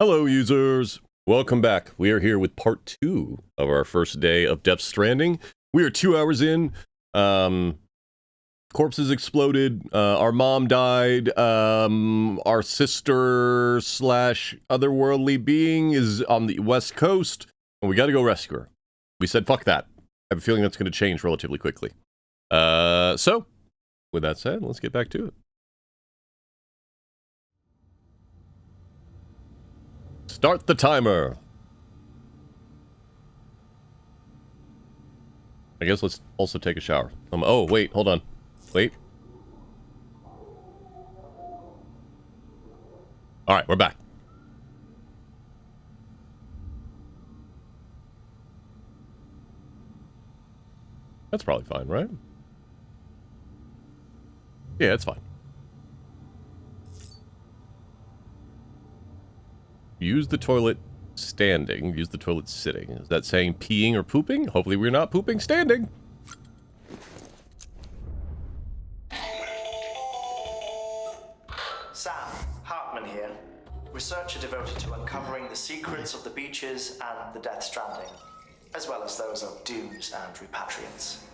Hello, users. Welcome back. We are here with part 2 of our first day of Death Stranding. We are 2 hours in. Corpses exploded. Our mom died. Our sister slash otherworldly being is on the west coast, and we got to go rescue her. We said, fuck that. I have a feeling that's going to change relatively quickly. So, with that said, let's get back to it. Start the timer. I guess let's also take a shower. Oh, wait, hold on. Wait. Alright, we're back. That's probably fine, right? Yeah, it's fine. Use the toilet standing. Use the toilet sitting. Is that saying peeing or pooping? Hopefully we're not pooping standing. Sam, Hartman here. Researcher devoted to uncovering the secrets of the beaches and the Death Stranding, as well as those of dooms and repatriants.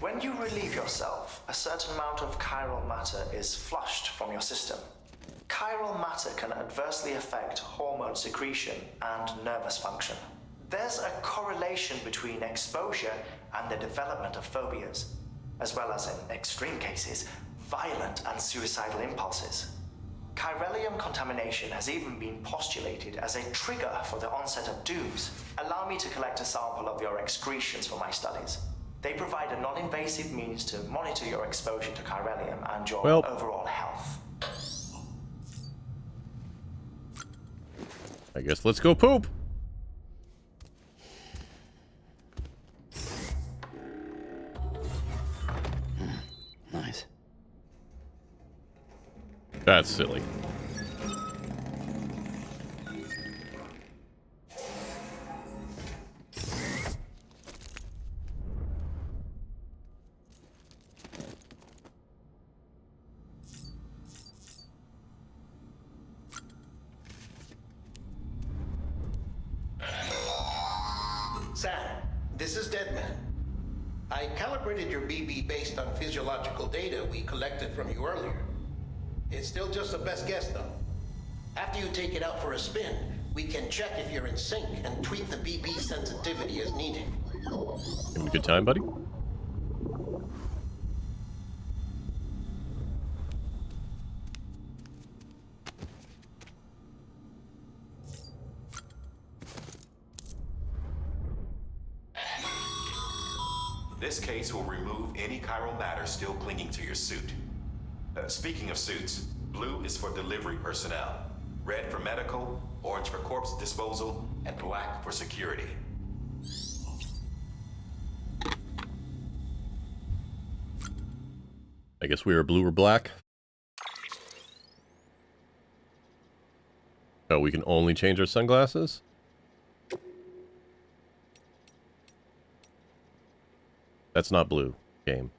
When you relieve yourself, a certain amount of chiral matter is flushed from your system. Chiral matter can adversely affect hormone secretion and nervous function. There's a correlation between exposure and the development of phobias, as well as, in extreme cases, violent and suicidal impulses. Chiralium contamination has even been postulated as a trigger for the onset of dooms. Allow me to collect a sample of your excretions for my studies. They provide a non-invasive means to monitor your exposure to chiralium and your overall health. I guess let's go poop. Nice. That's silly. Sam, this is Deadman. I calibrated your BB based on physiological data we collected from you earlier. It's still just a best guess, though. After you take it out for a spin, we can check if you're in sync and tweak the BB sensitivity as needed. Having a good time, buddy? This case will remove any chiral matter still clinging to your suit. Speaking of suits, blue is for delivery personnel, red for medical, orange for corpse disposal, and black for security. I guess we are blue or black. Oh, we can only change our sunglasses? That's not blue, game.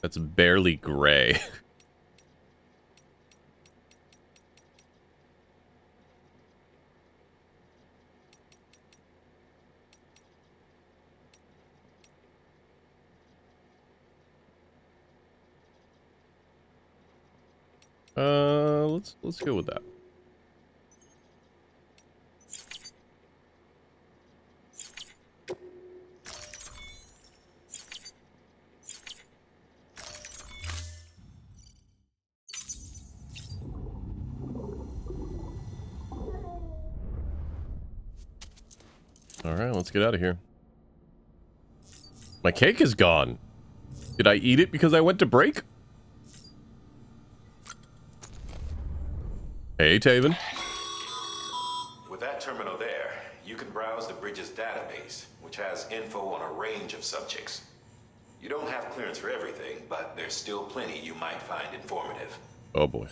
That's barely gray. Let's go with that. Alright, let's get out of here. My cake is gone. Did I eat it because I went to break? Hey, Taven. With that terminal there, you can browse the bridge's database, which has info on a range of subjects. You don't have clearance for everything, but there's still plenty you might find informative. Oh boy.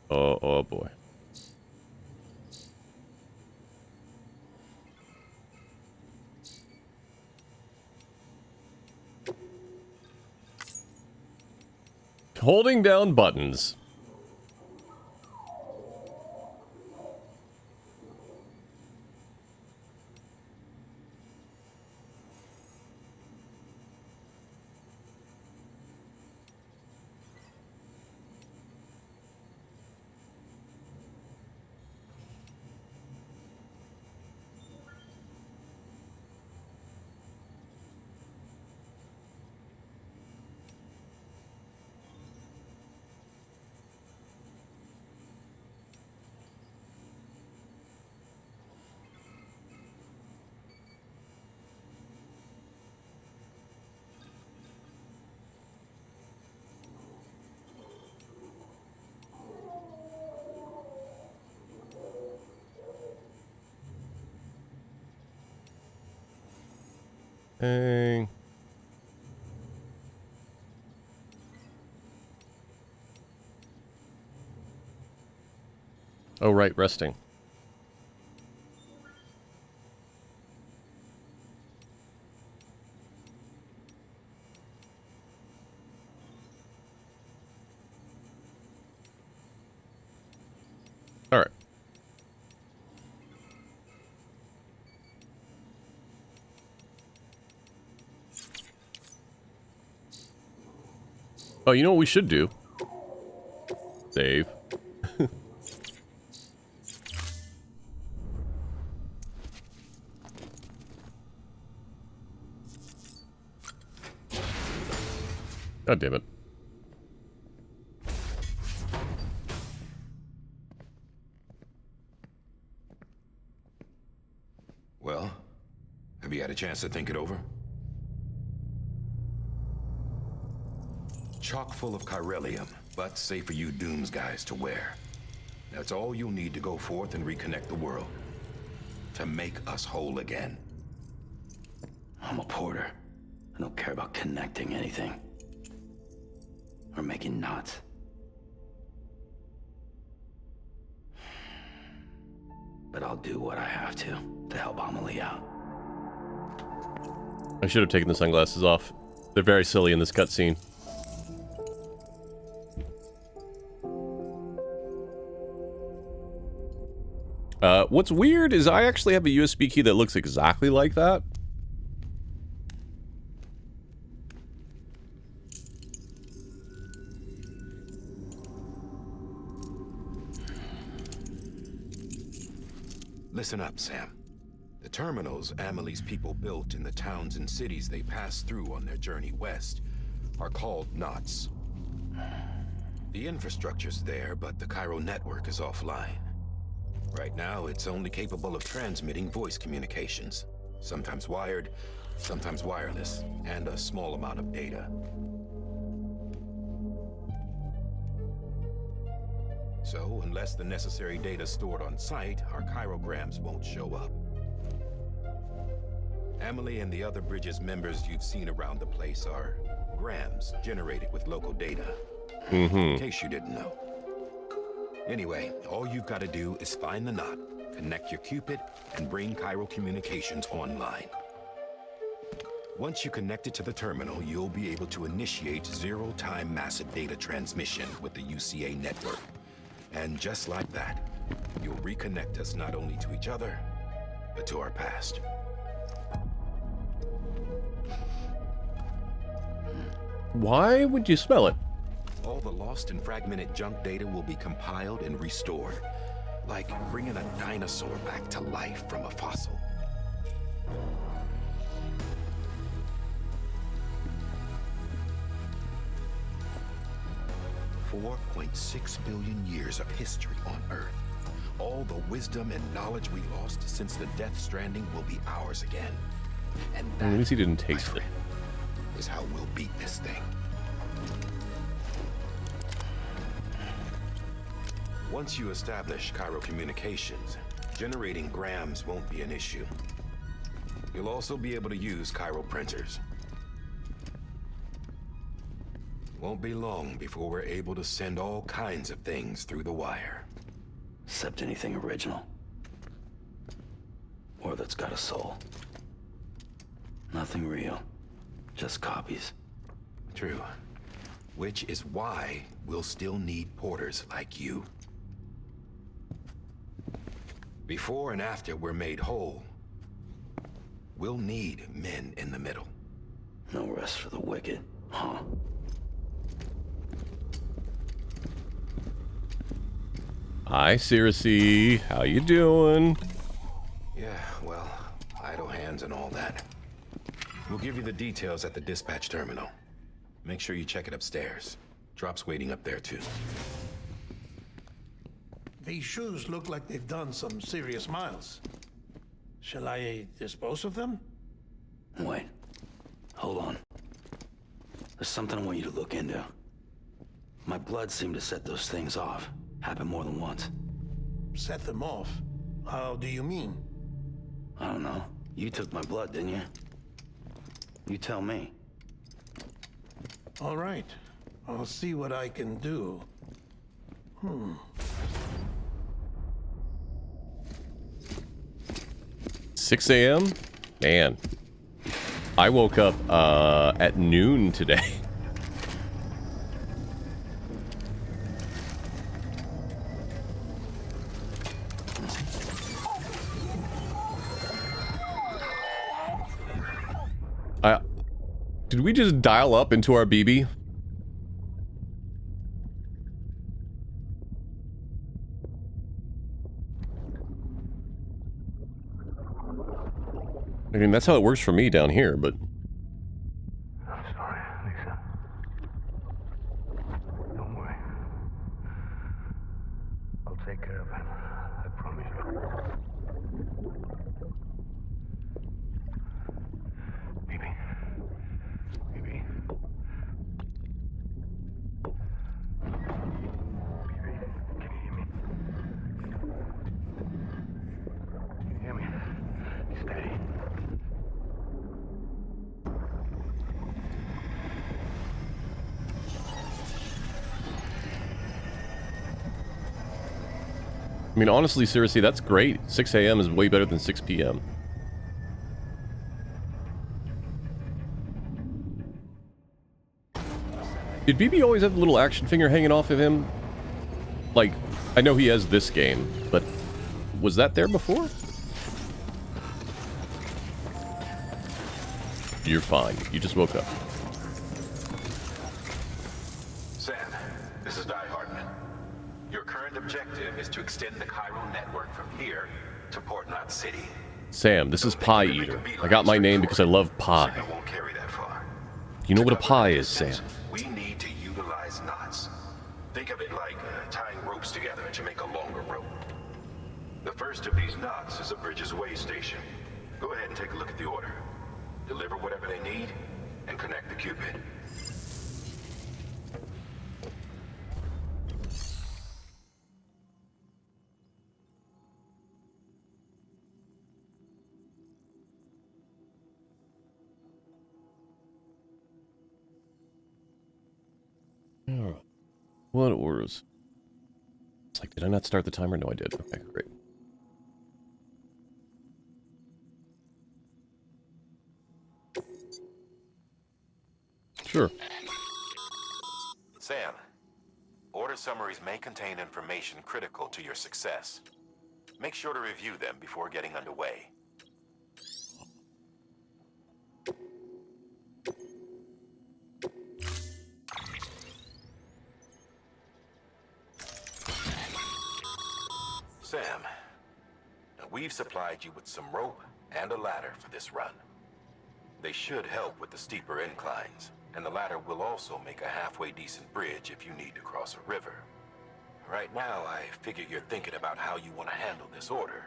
Oh boy. Holding down buttons. Okay. Oh, right, resting. All right. Oh, you know what we should do? Save. God damn it. Well, have you had a chance to think it over? Chock full of chiralium, but safe for you Dooms guys to wear. That's all you'll need to go forth and reconnect the world. To make us whole again. I'm a porter. I don't care about connecting anything. Or making knots. But I'll do what I have to help Amelie out. I should have taken the sunglasses off. They're very silly in this cutscene. What's weird is I actually have a USB key that looks exactly like that. Listen up, Sam. The terminals Amelie's people built in the towns and cities they passed through on their journey west are called knots. The infrastructure's there, but the Cairo network is offline. Right now, it's only capable of transmitting voice communications. Sometimes wired, sometimes wireless, and a small amount of data. So, unless the necessary data stored on site, our chirograms won't show up. Amelie and the other Bridges members you've seen around the place are grams generated with local data. In case you didn't know. Anyway, all you've got to do is find the knot, connect your Cupid, and bring Cairo communications online. Once you connect it to the terminal, you'll be able to initiate zero-time massive data transmission with the UCA network. And just like that, you'll reconnect us not only to each other, but to our past. Why would you smell it? All the lost and fragmented junk data will be compiled and restored, like bringing a dinosaur back to life from a fossil. $4.6 billion years of history on Earth. All the wisdom and knowledge we lost since the Death Stranding will be ours again. And that, At least he didn't my taste it. friend, is how we'll beat this thing. Once you establish Cairo communications, generating grams won't be an issue. You'll also be able to use Cairo printers. Won't be long before we're able to send all kinds of things through the wire. Except anything original. Or that's got a soul. Nothing real. Just copies. True. Which is why we'll still need porters like you. Before and after we're made whole, we'll need men in the middle. No rest for the wicked, huh? Hi, Circe. How you doing? Yeah, well, idle hands and all that. We'll give you the details at the dispatch terminal. Make sure you check it upstairs. Drop's waiting up there, too. These shoes look like they've done some serious miles. Shall I dispose of them? Wait. Hold on. There's something I want you to look into. My blood seemed to set those things off. Happened more than once. Set them off? How do you mean? I don't know. You took my blood, didn't you? You tell me. All right. I'll see what I can do. 6 a.m.? Man. I woke up at noon today. Did we just dial up into our BB? I mean, that's how it works for me down here, but... I'm sorry, Lisa. Don't worry. I'll take care of him. I promise you. Baby. Baby. Baby, can you hear me? Can you hear me? Steady. I mean, honestly, seriously, that's great. 6 a.m. is way better than 6 p.m. Did BB always have the little action finger hanging off of him? Like, I know he has this game, but was that there before? You're fine. You just woke up. Sam, this is Die Hartman. Your current objective is to extend the chiral network from here to Port Knot City. Sam, this is Pie Eater. I got my name because I love pie. Signal won't carry that far. You know what a To cover pie the is, Sam. distance, we need to utilize knots. Think of it like tying ropes together to make a longer rope. The first of these knots is a Bridges Way station. Go ahead and take a look at the order. Deliver whatever they need, and connect the Cupid. Alright. What orders? It's like, did I not start the timer? No, I did. Okay, great. Sure. Sam, order summaries may contain information critical to your success. Make sure to review them before getting underway. Sam, we've supplied you with some rope and a ladder for this run. They should help with the steeper inclines, and the ladder will also make a halfway decent bridge if you need to cross a river. Right now, I figure you're thinking about how you want to handle this order.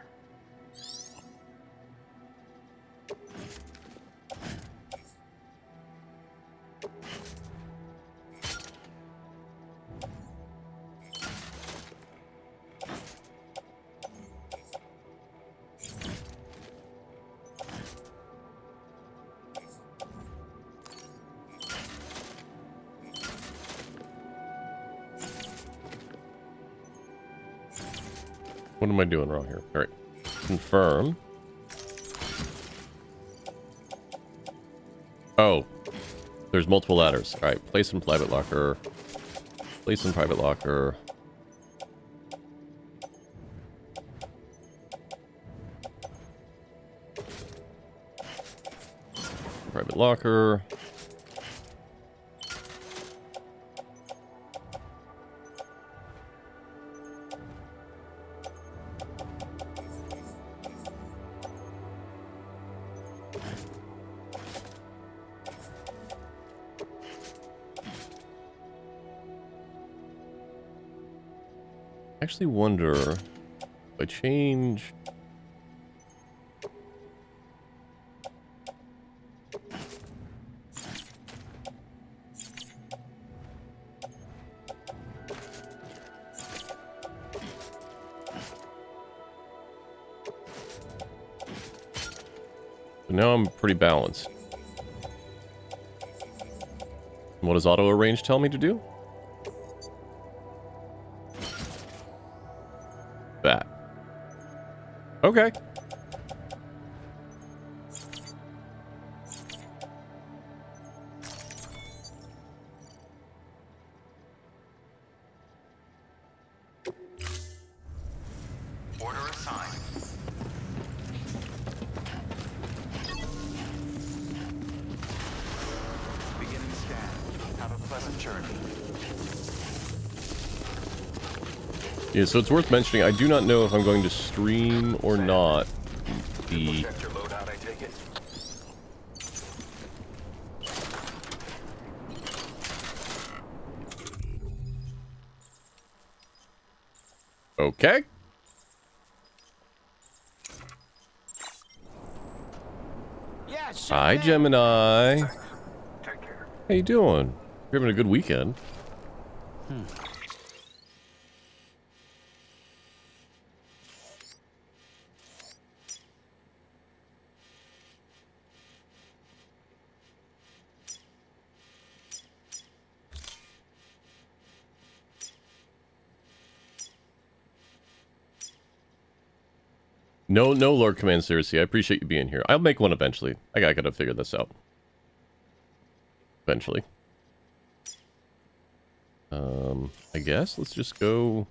What am I doing wrong here? Alright. Confirm. Oh. There's multiple ladders. Alright. Place in private locker. Place in private locker. Private locker. I actually wonder if I change. So now I'm pretty balanced. What does auto arrange tell me to do? That. Okay. Order assigned. Beginning scan. Have a pleasant journey. Yeah, so it's worth mentioning, I do not know if I'm going to stream or not. The Checked your loadout, I take it. okay. Hi, Gemini. Take care. How you doing? You're having a good weekend. No, Lord Command Cersei. I appreciate you being here. I'll make one eventually. I gotta figure this out. Eventually. I guess let's just go.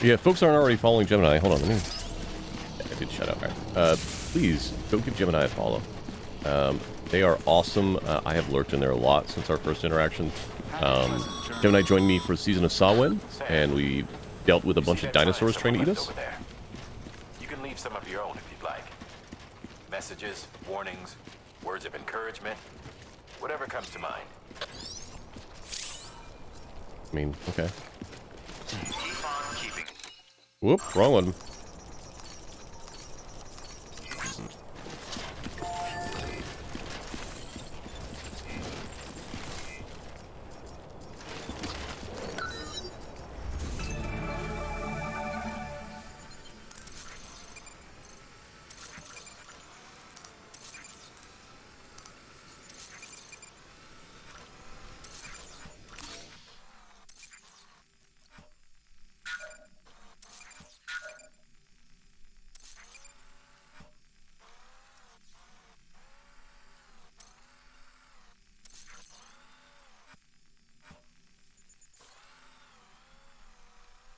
Yeah, folks aren't already following Gemini. Hold on, let me... Yeah, I did shut up. Right. Please, go give Gemini a follow. They are awesome. I have lurked in there a lot since our first interaction. Gemini joined me for a season of Samhain, and we dealt with a bunch of dinosaurs trying to eat us. You can leave some of your own if you'd like. Messages, warnings, words of encouragement, whatever comes to mind. I mean, okay. Keep on keeping. Whoop, wrong one.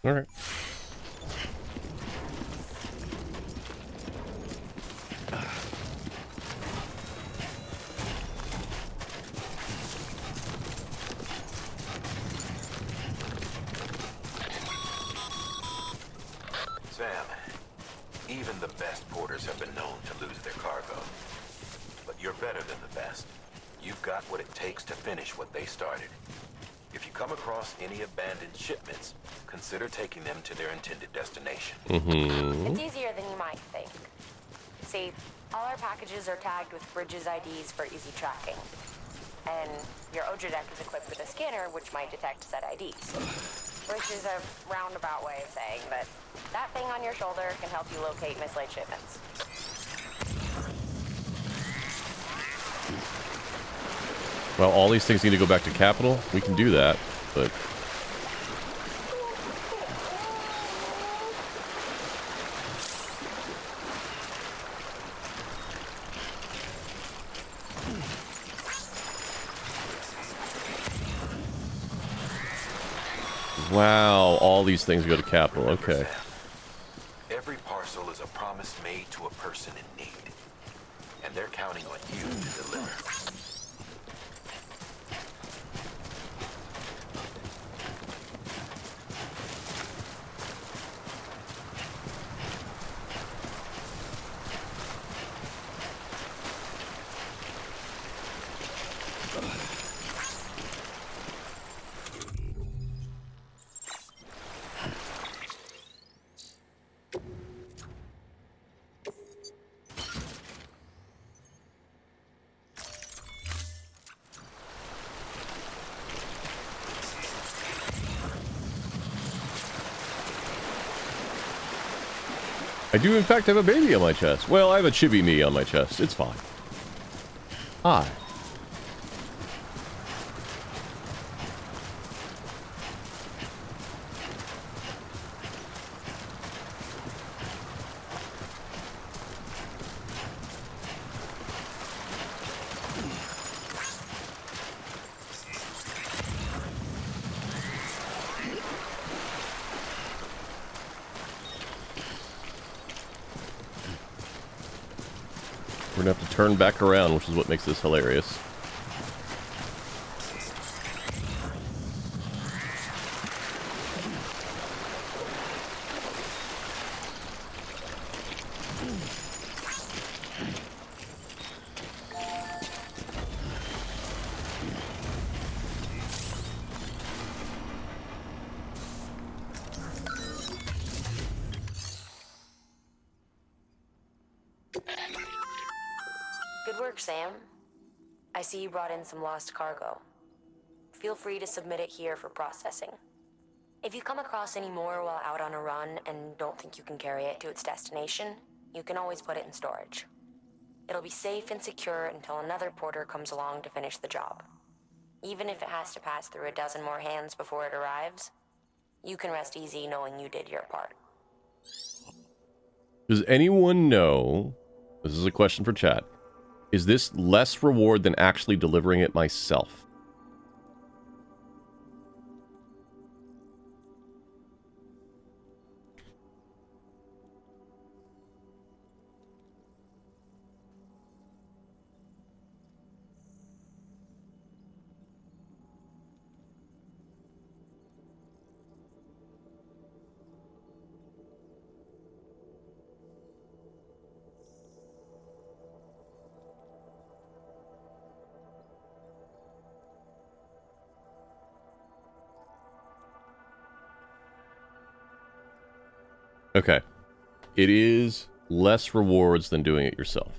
All right. Sam, even the best porters have been known to lose their cargo. But you're better than the best. You've got what it takes to finish what they started. If you come across any abandoned shipments, consider taking them to their intended destination. It's easier than you might think. See, all our packages are tagged with Bridges IDs for easy tracking. And your Odra deck is equipped with a scanner which might detect said IDs. Which is a roundabout way of saying that that thing on your shoulder can help you locate mislaid shipments. Well, all these things need to go back to Capital. We can do that, but... Wow, all these things go to Capital. Okay. Every parcel is a promise made to a person in need. And they're counting on you to deliver. I do, in fact, have a baby on my chest. Well, I have a chibi me on my chest. It's fine. Hi. We're gonna have to turn back around, which is what makes this hilarious. Good work, Sam. I see you brought in some lost cargo. Feel free to submit it here for processing. If you come across any more while out on a run and don't think you can carry it to its destination, you can always put it in storage. It'll be safe and secure until another porter comes along to finish the job. Even if it has to pass through a dozen more hands before it arrives, you can rest easy knowing you did your part. Does anyone know, this is a question for chat, is this less reward than actually delivering it myself? Okay. It is less rewards than doing it yourself.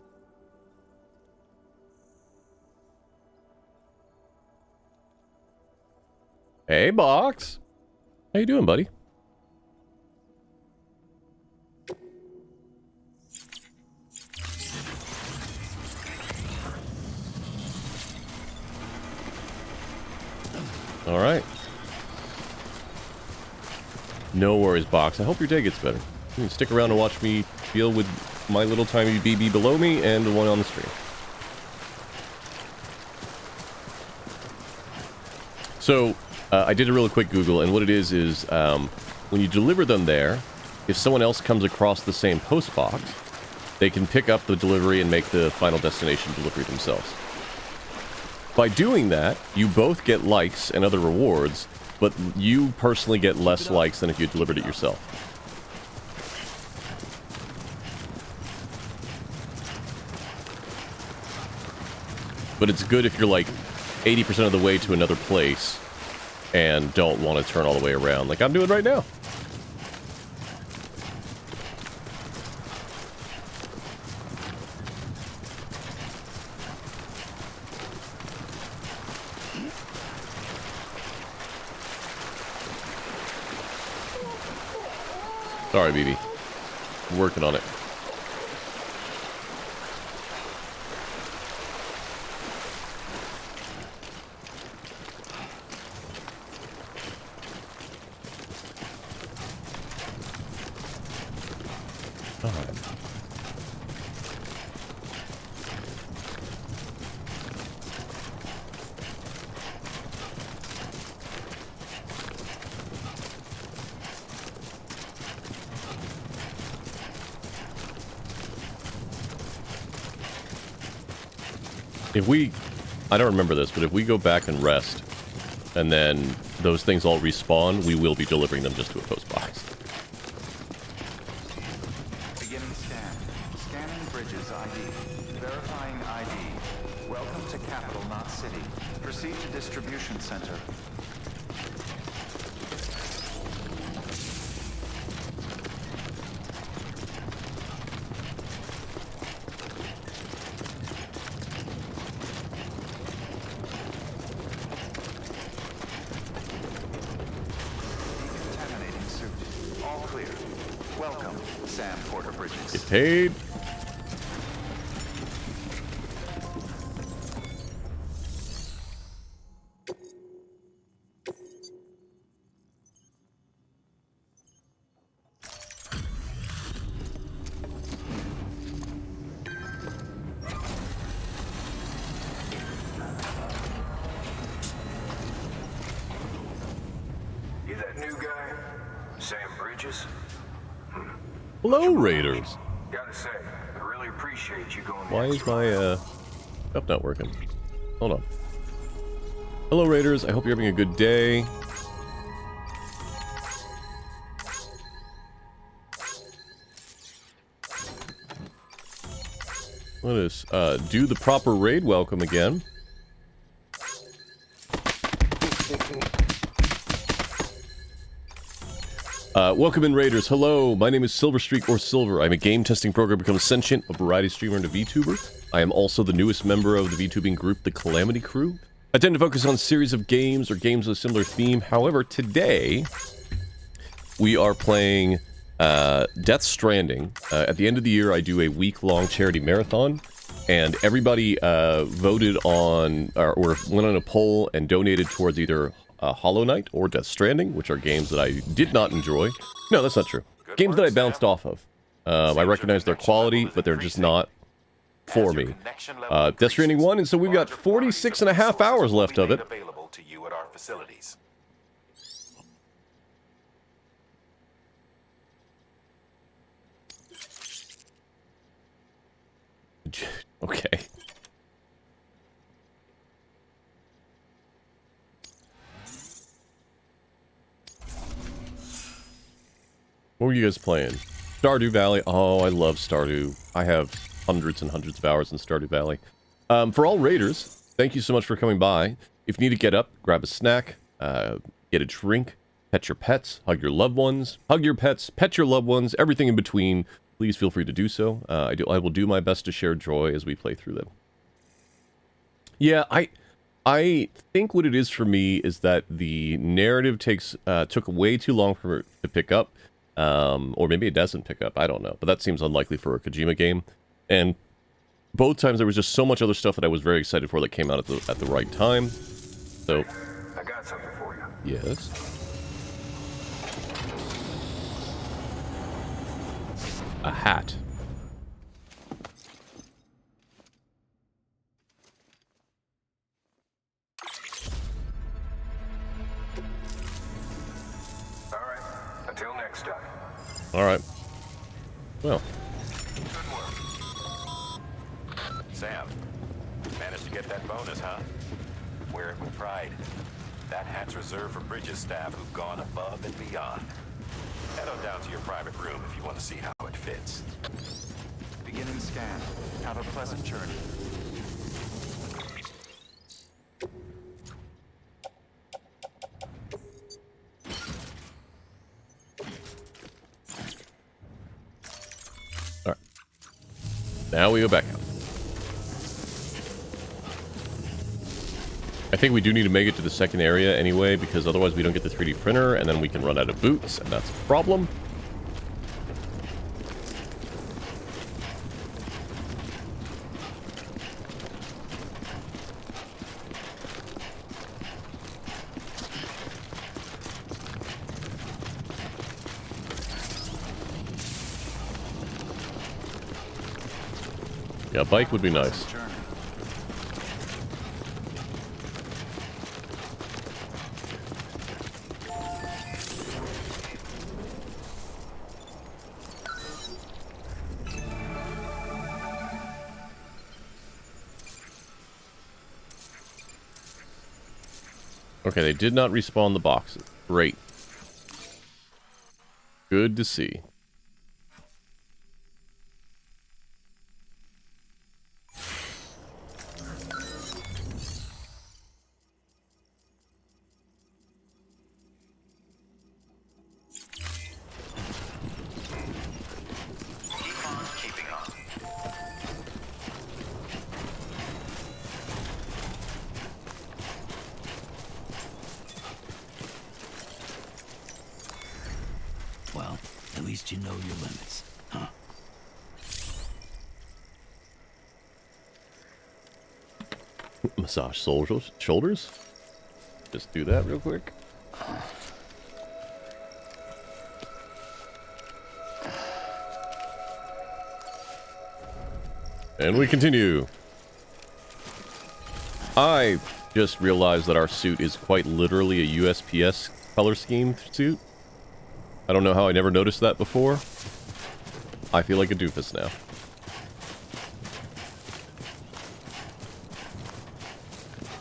Hey, Box. How you doing, buddy? All right. No worries, Box. I hope your day gets better. You can stick around and watch me deal with my little tiny BB below me and the one on the stream. So, I did a real quick Google, and what it is when you deliver them there, if someone else comes across the same post box, they can pick up the delivery and make the final destination delivery themselves. By doing that, you both get likes and other rewards, but you personally get less likes than if you delivered it yourself. But it's good if you're like 80% of the way to another place and don't want to turn all the way around, like I'm doing right now. Sorry, BB. I'm working on it. If we, I don't remember this, but if we go back and rest, and then those things all respawn, we will be delivering them just to a post box. Beginning scan. Scanning bridges ID. Verifying ID. Welcome to capital, not city. Proceed to distribution center. Get paid. You that new guy? Sam Bridges? Hello, Raiders. Gotta say, I really appreciate you going. Why is my stuff not working? Hold on. Hello, Raiders. I hope you're having a good day. Let us do the proper raid welcome again. Welcome in, Raiders. Hello, my name is Silverstreak or Silver. I'm a game testing program to become sentient, a variety streamer, and a VTuber. I am also the newest member of the VTubing group, the Calamity Crew. I tend to focus on series of games or games with a similar theme. However, today we are playing Death Stranding. At the end of the year, I do a week-long charity marathon, and everybody voted on, or went on a poll and donated towards either Hollow Knight or Death Stranding, which are games that I did not enjoy. No, that's not true. Games that I bounced off of. I recognize their quality, but they're just not for me. Death Stranding 1, and so we've got 46 and a half hours left of it. Available to you at our facilities. Okay. What were you guys playing? Stardew Valley. Oh, I love Stardew. I have hundreds and hundreds of hours in Stardew Valley. For all Raiders, thank you so much for coming by. If you need to get up, grab a snack, get a drink, pet your pets, hug your loved ones, hug your pets, pet your loved ones, everything in between, please feel free to do so. I will do my best to share joy as we play through them. Yeah, I think what it is for me is that the narrative took way too long for it to pick up. Or maybe it doesn't pick up, I don't know. But that seems unlikely for a Kojima game. And both times there was just so much other stuff that I was very excited for that came out at the right time. So, I got something for you. yes. A hat. All right. Until next time. All right. Well, Sam, managed to get that bonus, huh? Wear it with pride. That hat's reserved for Bridges staff who've gone above and beyond. Head on down to your private room if you want to see how it fits. Beginning scan. Have a pleasant journey. all right. Now we go back out. I think we do need to make it to the second area anyway, because otherwise we don't get the 3D printer, and then we can run out of boots, and that's a problem. Yeah, bike would be nice. Journey. Okay, they did not respawn the boxes. Great. Good to see. Keep on keeping on. Well, at least you know your limits, huh? Massage shoulders. Just do that real quick. And we continue. I just realized that our suit is quite literally a USPS color scheme suit. I don't know how I never noticed that before. I feel like a doofus now.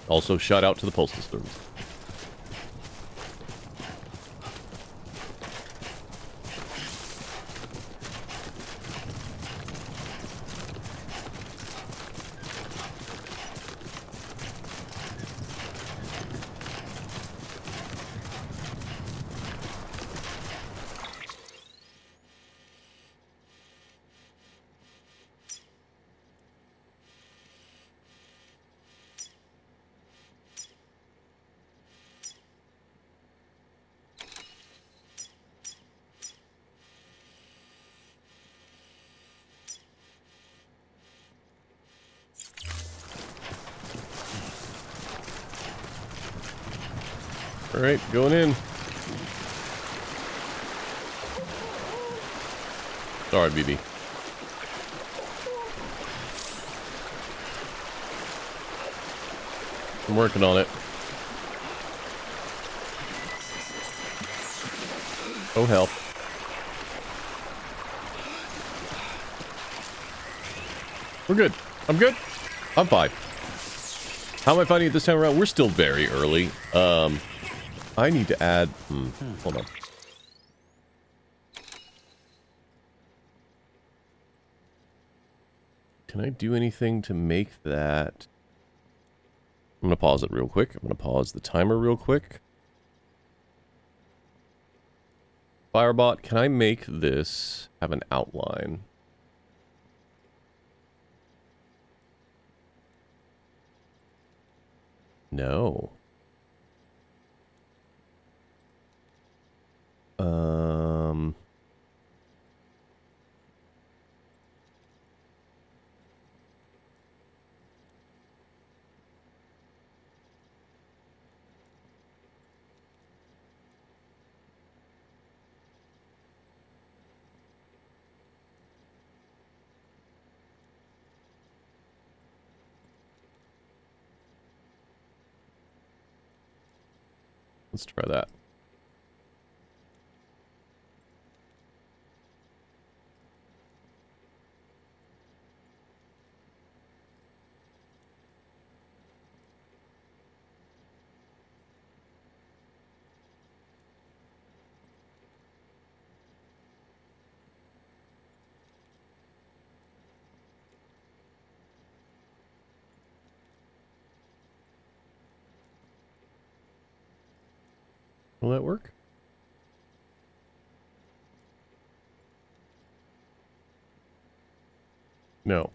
Also, shout out to the Postal Service. Alright, going in. Sorry, BB. I'm working on it. Oh, hell. We're good. I'm good. I'm fine. How am I finding it this time around? We're still very early. I need to add... hold on. Can I do anything to make that... I'm going to pause it real quick. I'm going to pause the timer real quick. Firebot, can I make this have an outline? No. Let's try that. Will that work? No.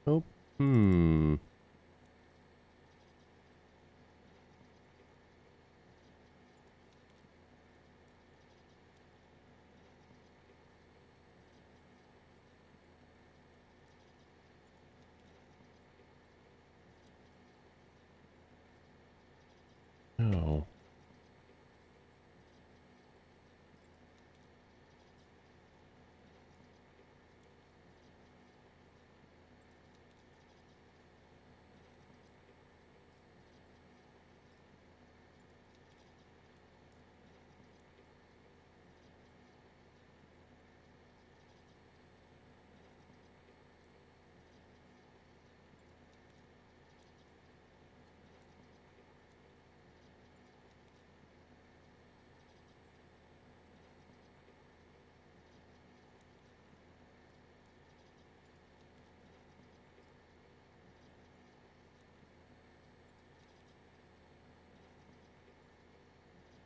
Oh,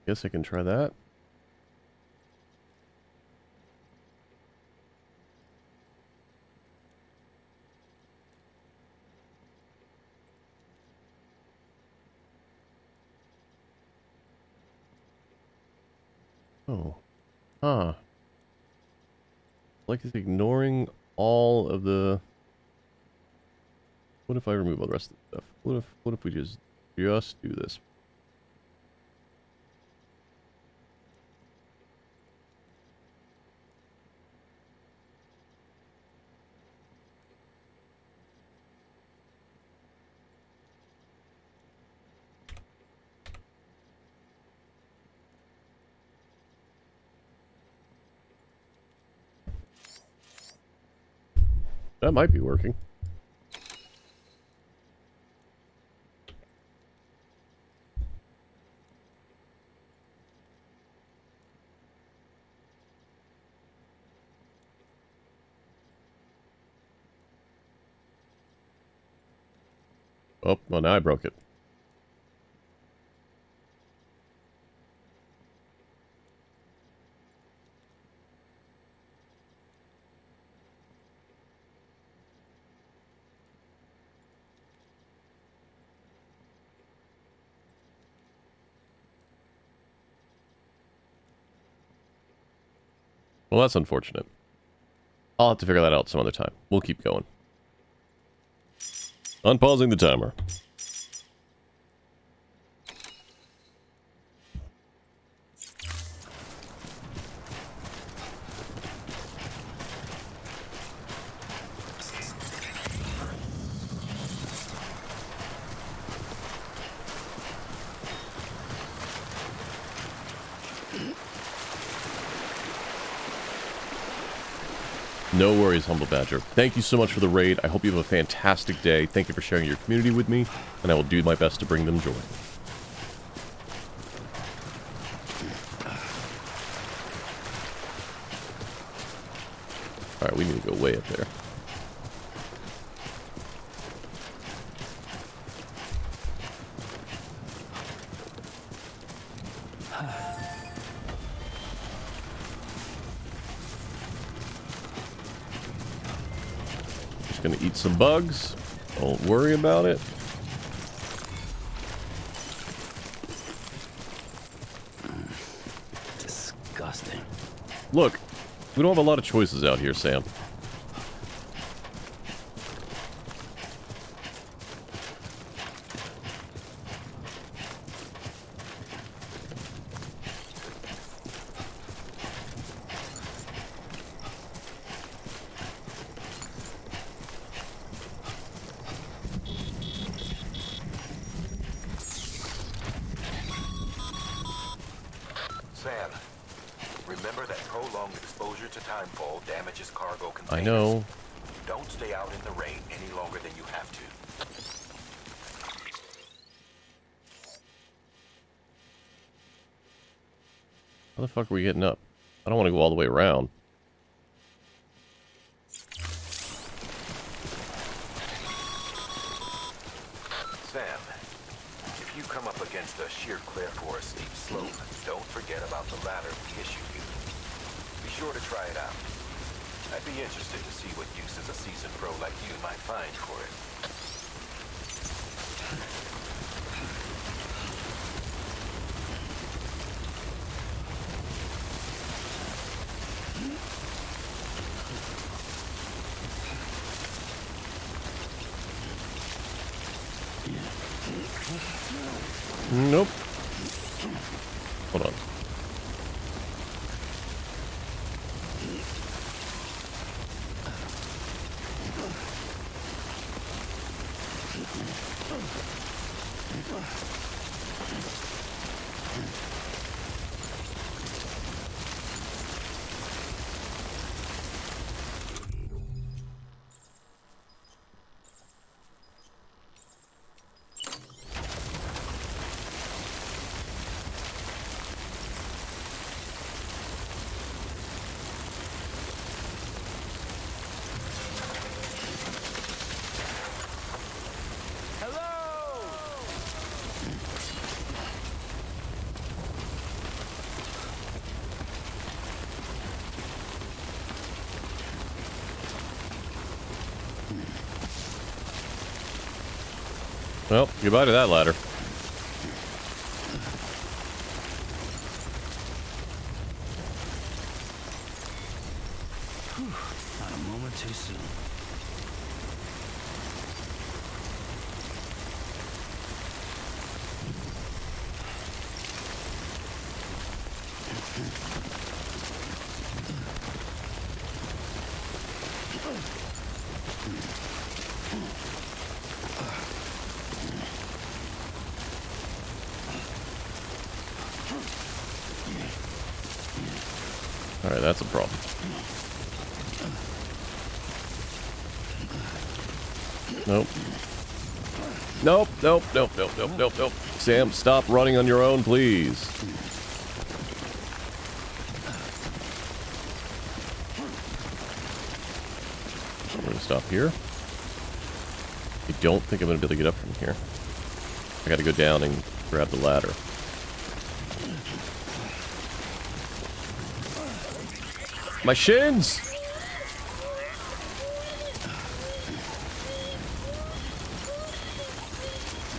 Guess I can try that. Oh. Huh. Like it's ignoring all of the... What if I remove all the rest of the stuff? What if we just do this? That might be working. Oh, well now I broke it. Well, that's unfortunate. I'll have to figure that out some other time. We'll keep going. Unpausing the timer. No worries, Humble Badger. Thank you so much for the raid. I hope you have a fantastic day. Thank you for sharing your community with me, and I will do my best to bring them joy. Alright, we need to go way up there. Gonna eat some bugs. Don't worry about it. Disgusting. Look, we don't have a lot of choices out here, Sam. Sam, remember that prolonged exposure to timefall damages cargo containers. I know. Don't stay out in the rain any longer than you have to. How the fuck are we getting up? I don't want to go all the way around. Sam, if you come up against a sheer cliff or a steep slope, don't forget about the ladder we issued you. Be sure to try it out. I'd be interested to see what uses a seasoned pro like you might find for it. Nope. Hold on. Well, goodbye to that ladder. Not a moment too soon. Alright, that's a problem. Nope. Nope, nope, nope, nope, nope, nope, nope. Sam, stop running on your own, please. I'm gonna stop here. I don't think I'm gonna be able to get up from here. I gotta go down and grab the ladder. My shins!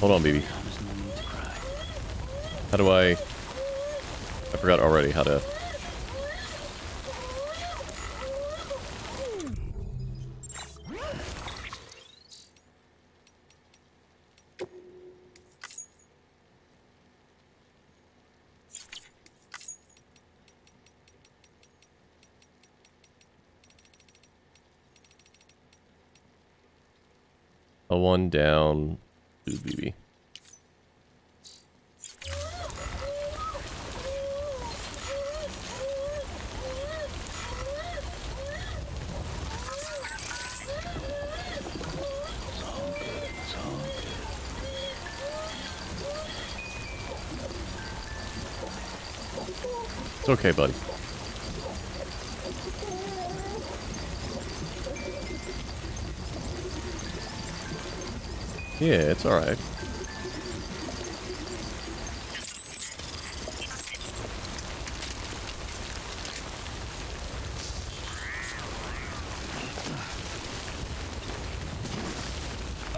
Hold on, baby. How do I forgot already how to... A one down, 2 BB. It's okay, buddy. Yeah, it's alright.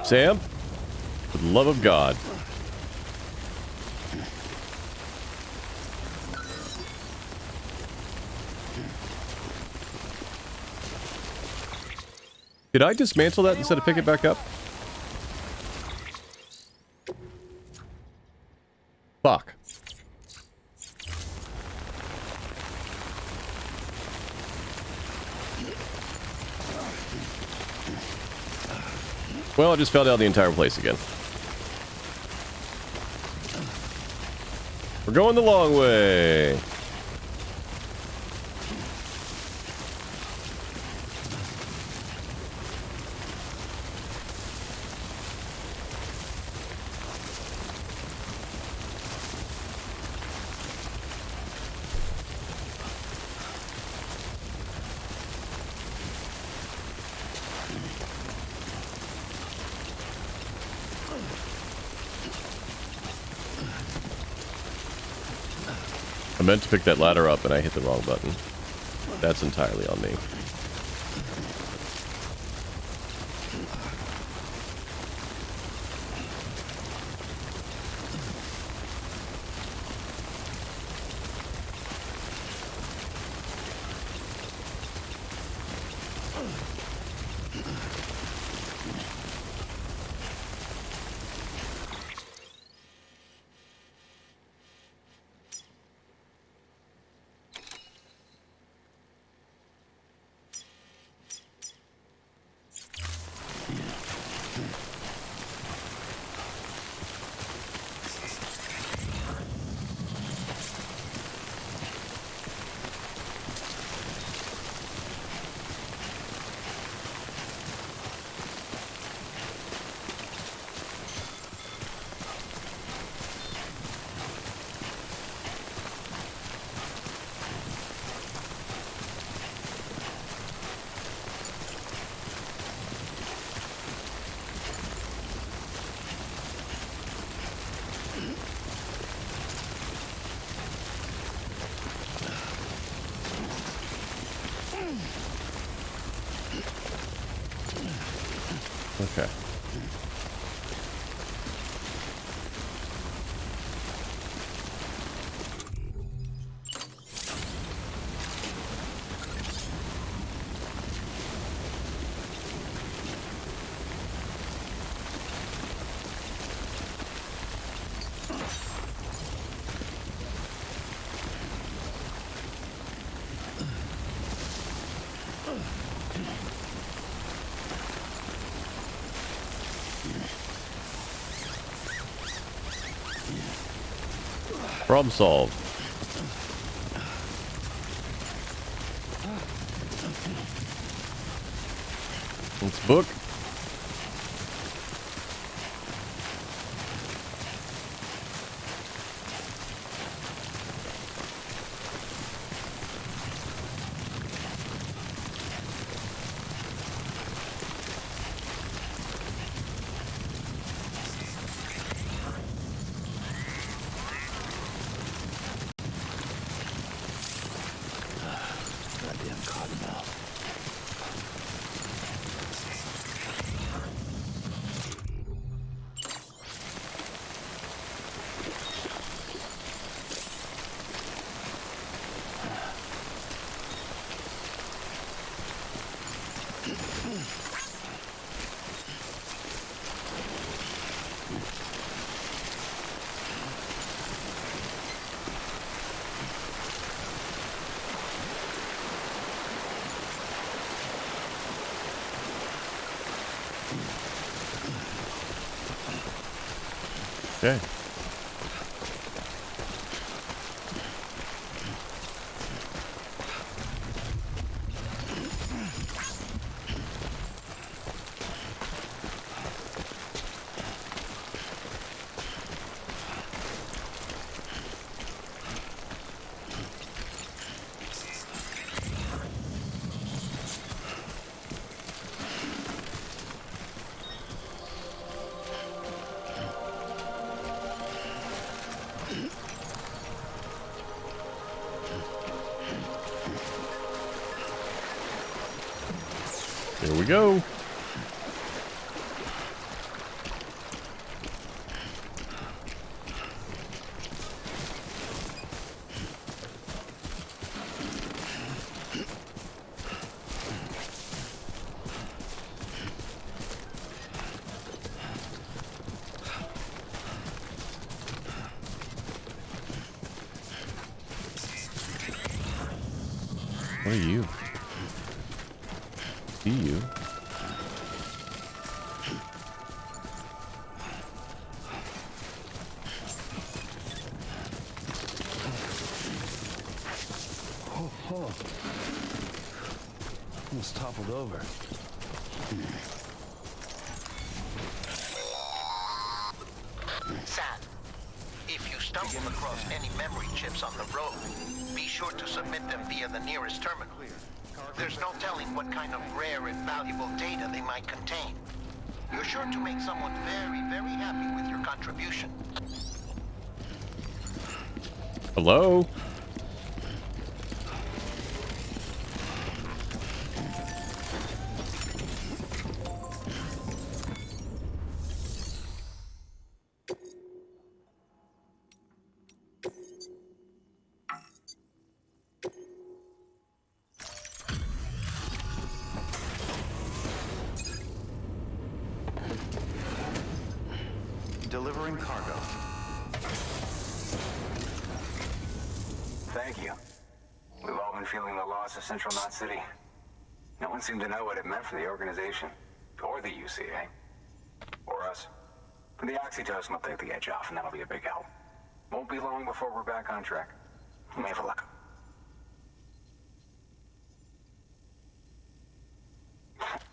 Sam? For the love of God. Did I dismantle that instead of pick it back up? Fuck. Well, I just fell down the entire place again. We're going the long way. I meant to pick that ladder up and I hit the wrong button. That's entirely on me. Okay. Problem solved. Let's book. Goddamn cottonmouth. Okay. Here we go. What are you? See you. Oh. Almost toppled over. Sam, if you stumble across any memory chips on the road, be sure to submit them via the nearest terminal. There's no telling what kind of rare and valuable data they might contain. You're sure to make someone very, very happy with your contribution. Hello? Delivering cargo. Thank you. We've all been feeling the loss of Central Knot City. No one seemed to know what it meant for the organization, or the UCA, or us. But the oxytocin will take the edge off, and that'll be a big help. Won't be long before we're back on track. You may have a look.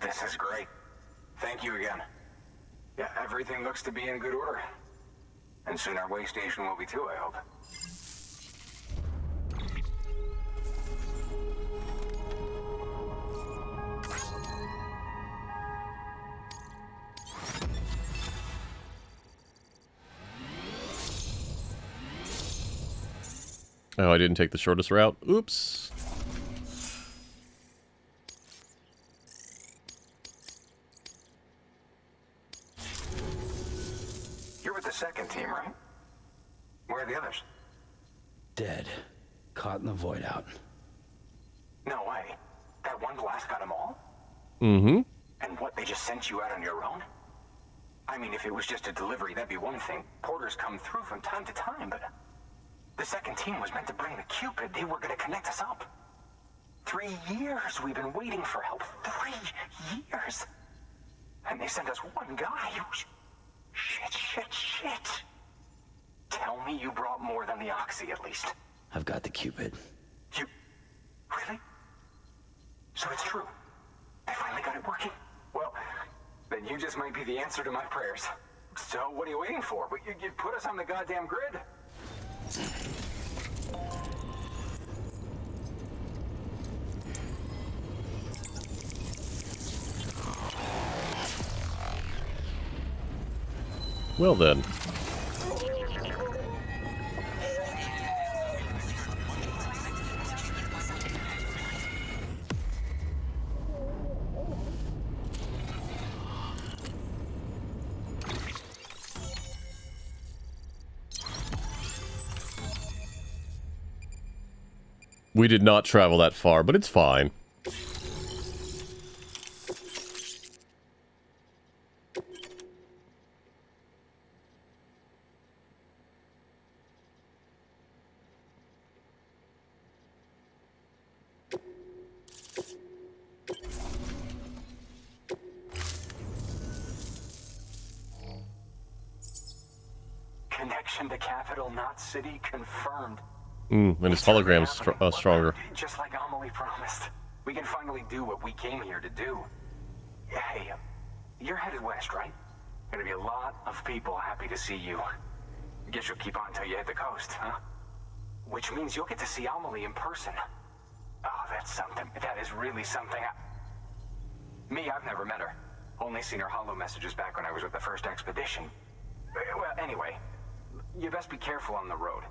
This is great. Thank you again. Yeah, everything looks to be in good order. And soon our way station will be too, I hope. Oh, I didn't take the shortest route. Oops. You're with the second team, right? Where are the others? Dead. Caught in the void out. No way. That one blast got them all? Mm-hmm. And what, they just sent you out on your own? I mean, if it was just a delivery, that'd be one thing. Porters come through from time to time, but... The second team was meant to bring the Cupid. They were gonna connect us up. 3 years we've been waiting for help. 3 years. And they sent us one guy. Shit. Tell me you brought more than the Oxy, at least. I've got the Cupid. You... Really? So it's true. They finally got it working? Well, then you just might be the answer to my prayers. So what are you waiting for? You put us on the goddamn grid? Well then. We did not travel that far, but it's fine. Connection to Capital Knot City confirmed. And his hologram's stronger. Just like Amelie promised. We can finally do what we came here to do. Hey, you're headed west, right? Gonna be a lot of people happy to see you. Guess you'll keep on until you hit the coast, huh? Which means you'll get to see Amelie in person. Oh, that's something. That is really something. Me, I've never met her. Only seen her holo messages back when I was with the first expedition. Well, anyway, you best be careful on the road.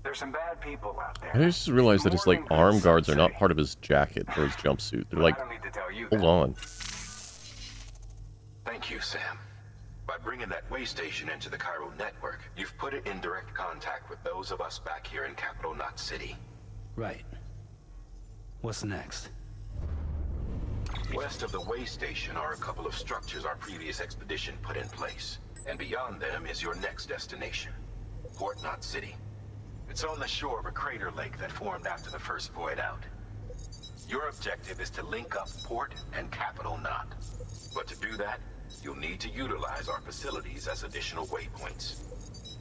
There's some bad people out there. I just realized that his like arm guards are not part of his jacket or his jumpsuit. They're like, hold on. Thank you, Sam. By bringing that way station into the Cairo network, you've put it in direct contact with those of us back here in Capital Knot City. Right. What's next? West of the way station are a couple of structures our previous expedition put in place. And beyond them is your next destination, Port Knot City. It's on the shore of a crater lake that formed after the first void out. Your objective is to link up Port and Capital Knot. But to do that, you'll need to utilize our facilities as additional waypoints.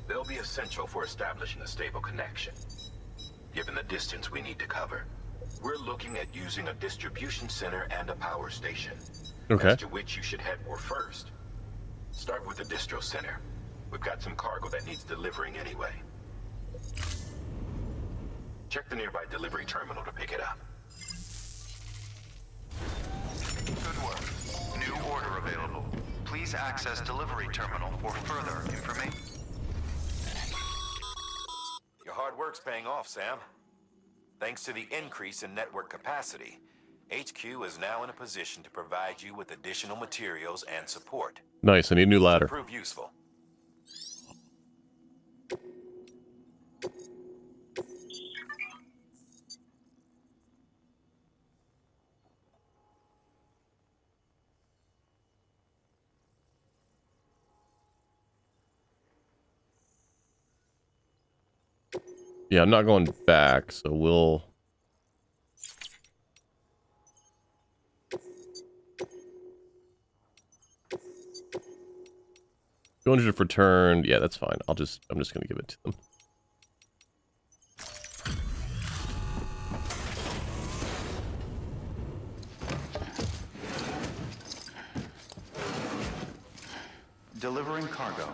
They'll be essential for establishing a stable connection. Given the distance we need to cover, we're looking at using a distribution center and a power station. Okay. As to which you should head for first. Start with the distro center. We've got some cargo that needs delivering anyway. Check the nearby delivery terminal to pick it up. Good work. New order available. Please access delivery terminal for further information. Your hard work's paying off, Sam. Thanks to the increase in network capacity, HQ is now in a position to provide you with additional materials and support. Nice, I need a new ladder. Prove useful. Yeah, I'm not going back, so we'll... 200 if returned. Yeah, that's fine. I'm just gonna give it to them. Delivering cargo.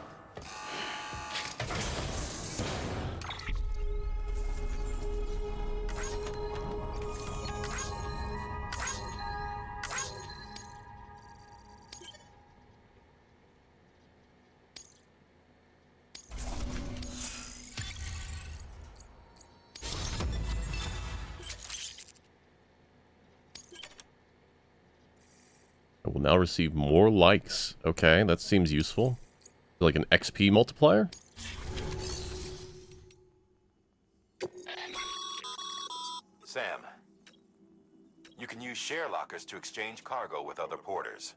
I will now receive more likes. Okay, that seems useful. Like an XP multiplier? Sam, you can use share lockers to exchange cargo with other porters.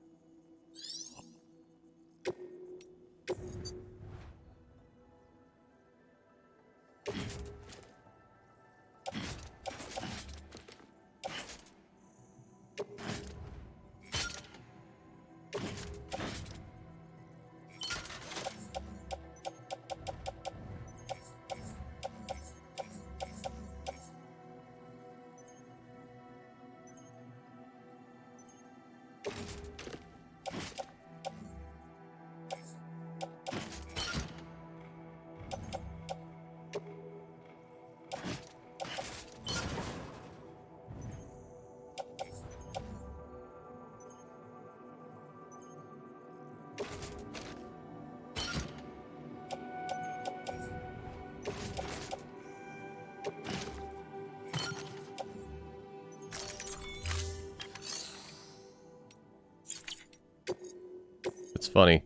funny.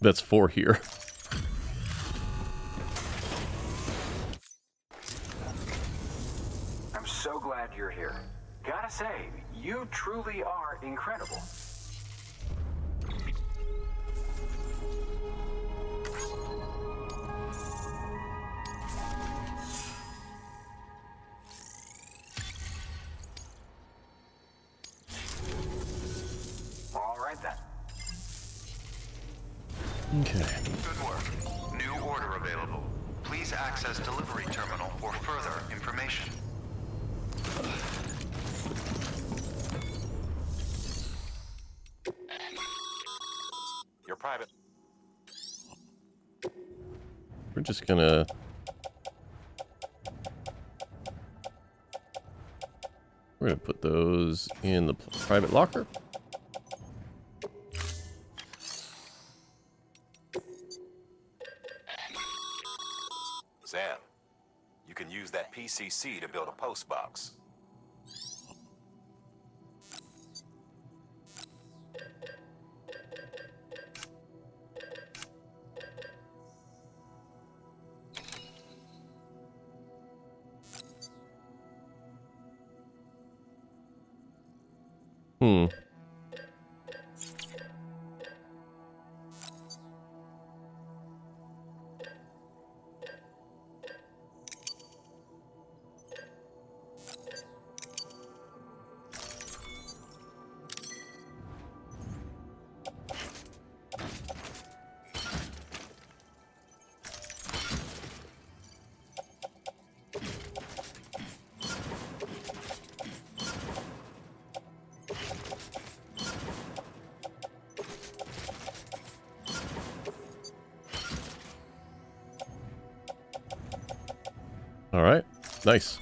That's 4 here. I'm so glad you're here. Gotta say, you truly are incredible. All right then. Okay. Good work. New order available. Please access delivery terminal for further information. Your private. We're just gonna... We're gonna put those in the private locker. Sam, you can use that PCC to build a post box. Hmm. All right. Nice.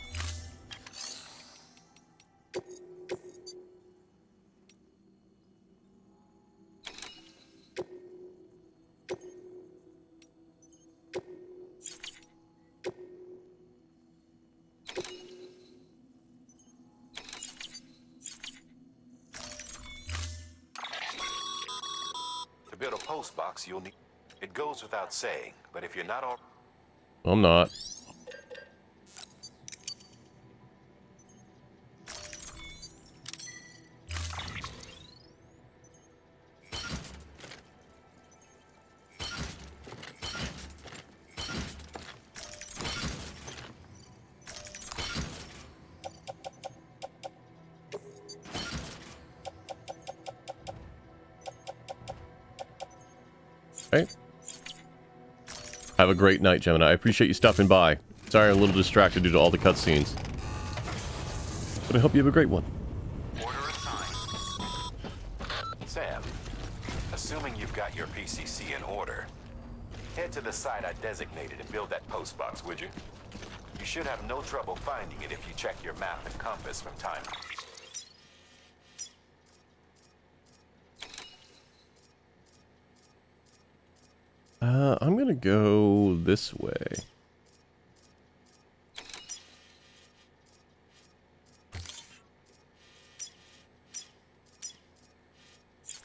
To build a post box, you'll need... It goes without saying, but if you're not all... I'm not. Okay. Have a great night, Gemini. I appreciate you stopping by. Sorry I'm a little distracted due to all the cutscenes. But I hope you have a great one. Order assigned. Sam, assuming you've got your PCC in order, head to the site I designated and build that post box, would you? You should have no trouble finding it if you check your map and compass from time. I'm gonna go this way.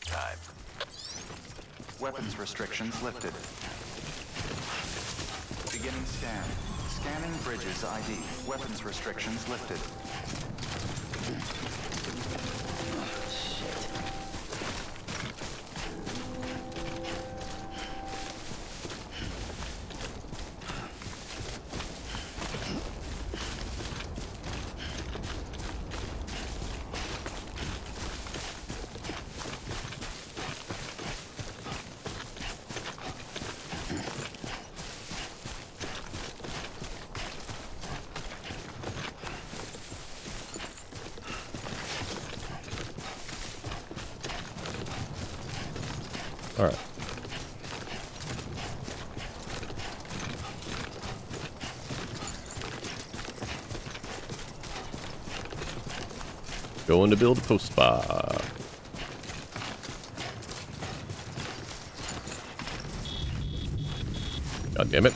Time. Weapons restrictions lifted. Beginning scan. Scanning bridges ID. Weapons restrictions lifted. All right. Going to build a post bar. God damn it.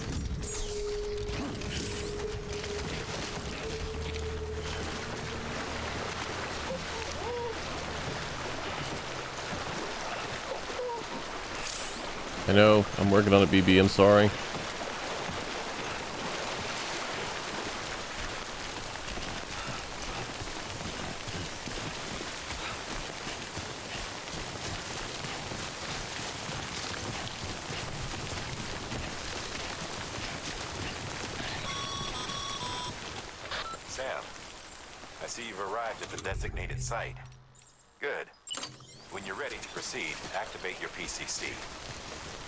I know, I'm working on it, BB, I'm sorry. Sam, I see you've arrived at the designated site. Good. When you're ready to proceed, activate your PCC.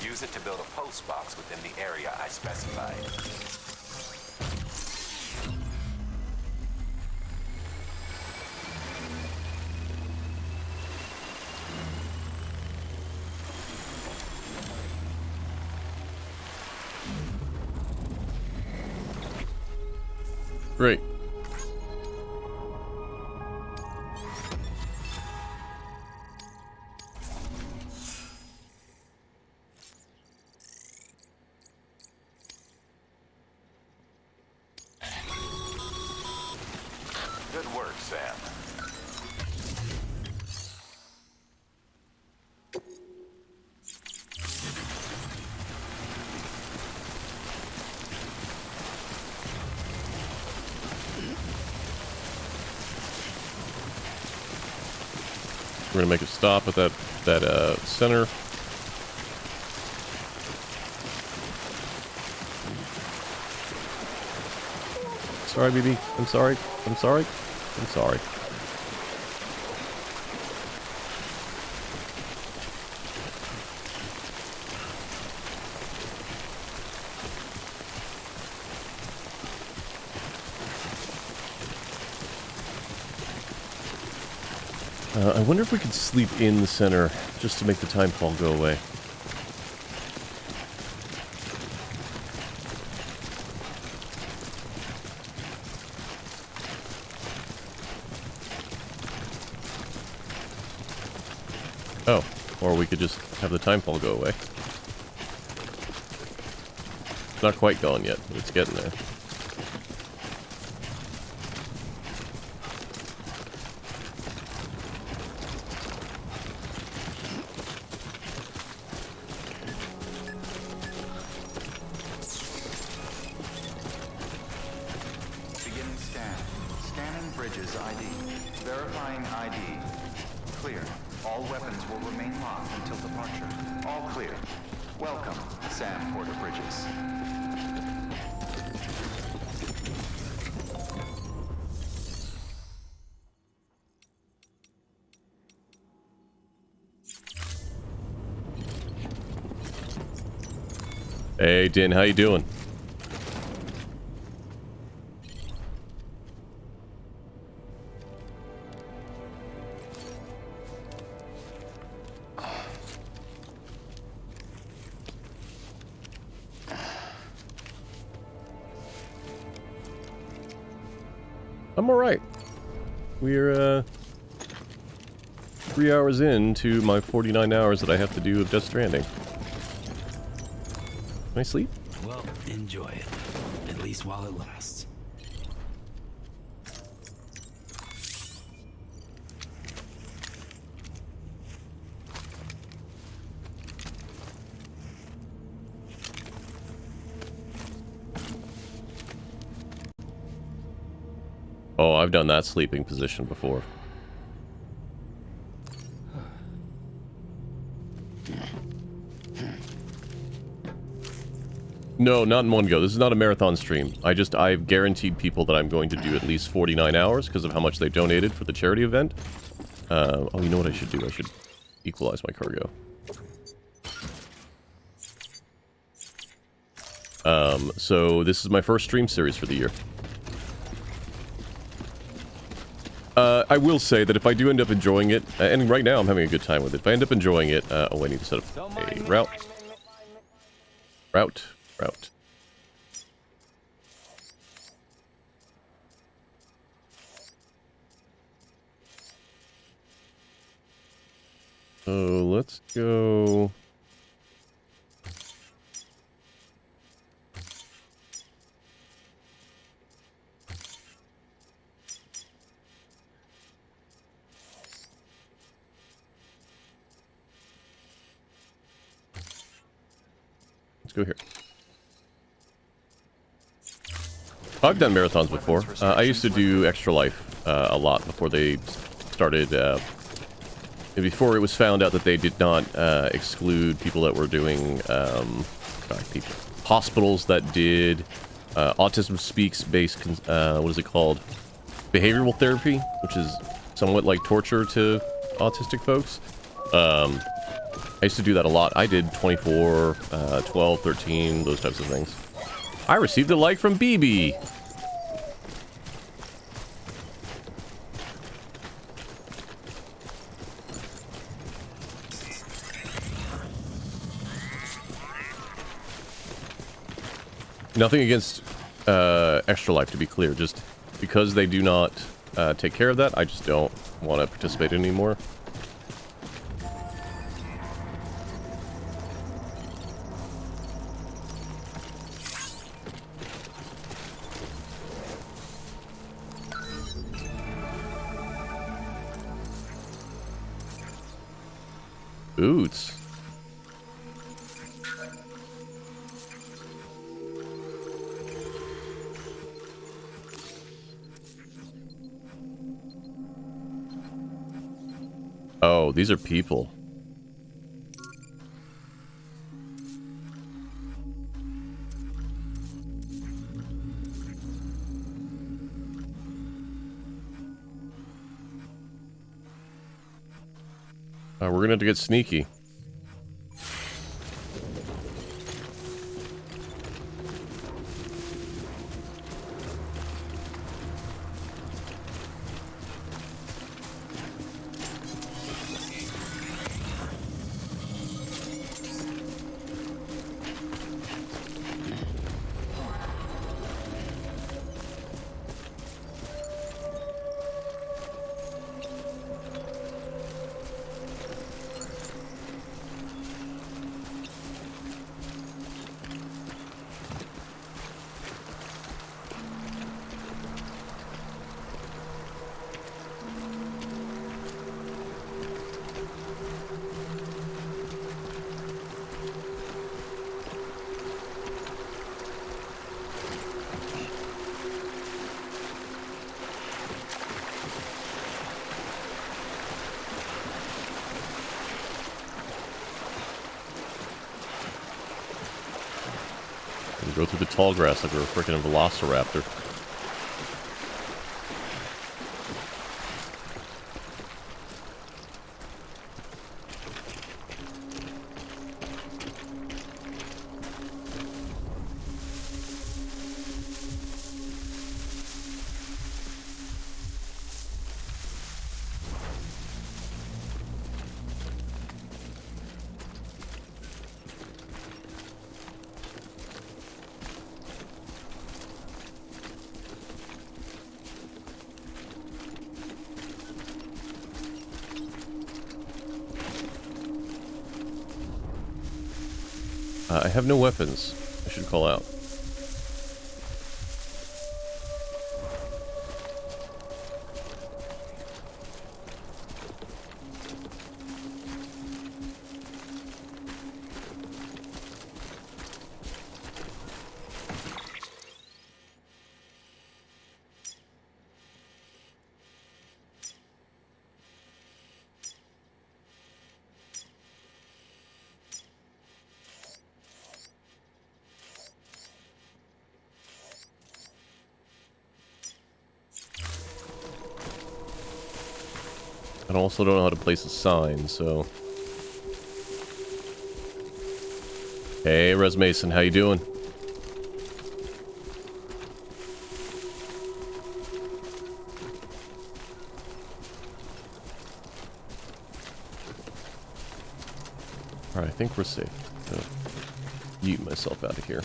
Use it to build a post box within the area I specified. Great. Good work, Sam. We're gonna make a stop at that center. Sorry, BB. I'm sorry. I'm sorry. I'm sorry. I wonder if we could sleep in the center just to make the time fall go away. Oh, or we could just have the time fall go away. It's not quite gone yet, but it's getting there. Beginning scan. Scanning bridges ID. Verifying ID. Clear. All weapons will remain locked until departure. All clear. Welcome, Sam Porter Bridges. Hey, Din, how you doing? I'm alright. We're, 3 hours into my 49 hours that I have to do of Death Stranding. Can I sleep? Well, enjoy it. At least while it lasts. Oh, I've done that sleeping position before. No, not in one go. This is not a marathon stream. I've guaranteed people that I'm going to do at least 49 hours because of how much they donated for the charity event. Oh, you know what I should do? I should equalize my cargo. So this is my first stream series for the year. I will say that if I do end up enjoying it, and right now I'm having a good time with it, if I end up enjoying it, oh, I need to set up a route. Route. So let's go. go here. I've done marathons before. I used to do Extra Life a lot before they started. Before it was found out that they did not exclude people that were doing hospitals that did autism speaks based. What is it called? Behavioral therapy, which is somewhat like torture to autistic folks. I used to do that a lot. I did 24, 12, 13, those types of things. I received a like from BB. Nothing against Extra Life, to be clear. Just because they do not take care of that, I just don't want to participate anymore. Boots. Oh, these are people. We're gonna have to get sneaky. Go through the tall grass like we're a freaking velociraptor. I have no weapons, I should call out. I also don't know how to place a sign, so... Hey, Res Mason, how you doing? Alright, I think we're safe. I'm gonna yeet myself out of here.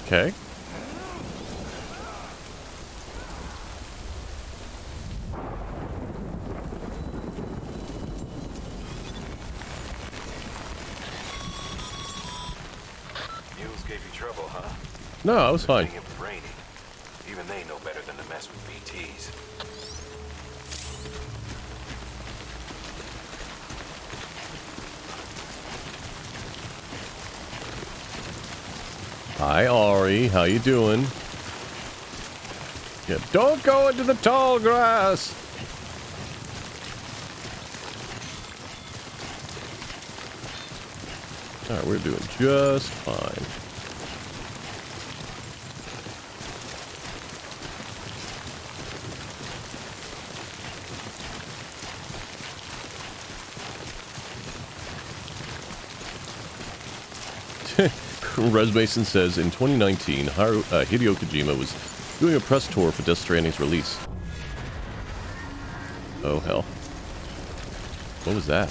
Okay. Mules gave you trouble, huh? No, I was fine. It was raining. Even they know better than to mess with BTs. Hi, Ari. How you doing? Yeah, don't go into the tall grass. All right, we're doing just fine. Res Mason says in 2019, Hideo Kojima was doing a press tour for Death Stranding's release. Oh hell. What was that?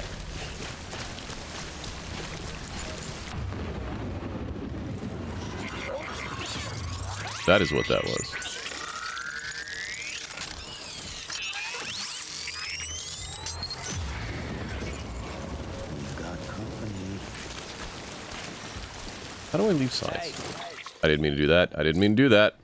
That is what that was. How do I leave signs? I didn't mean to do that. I didn't mean to do that.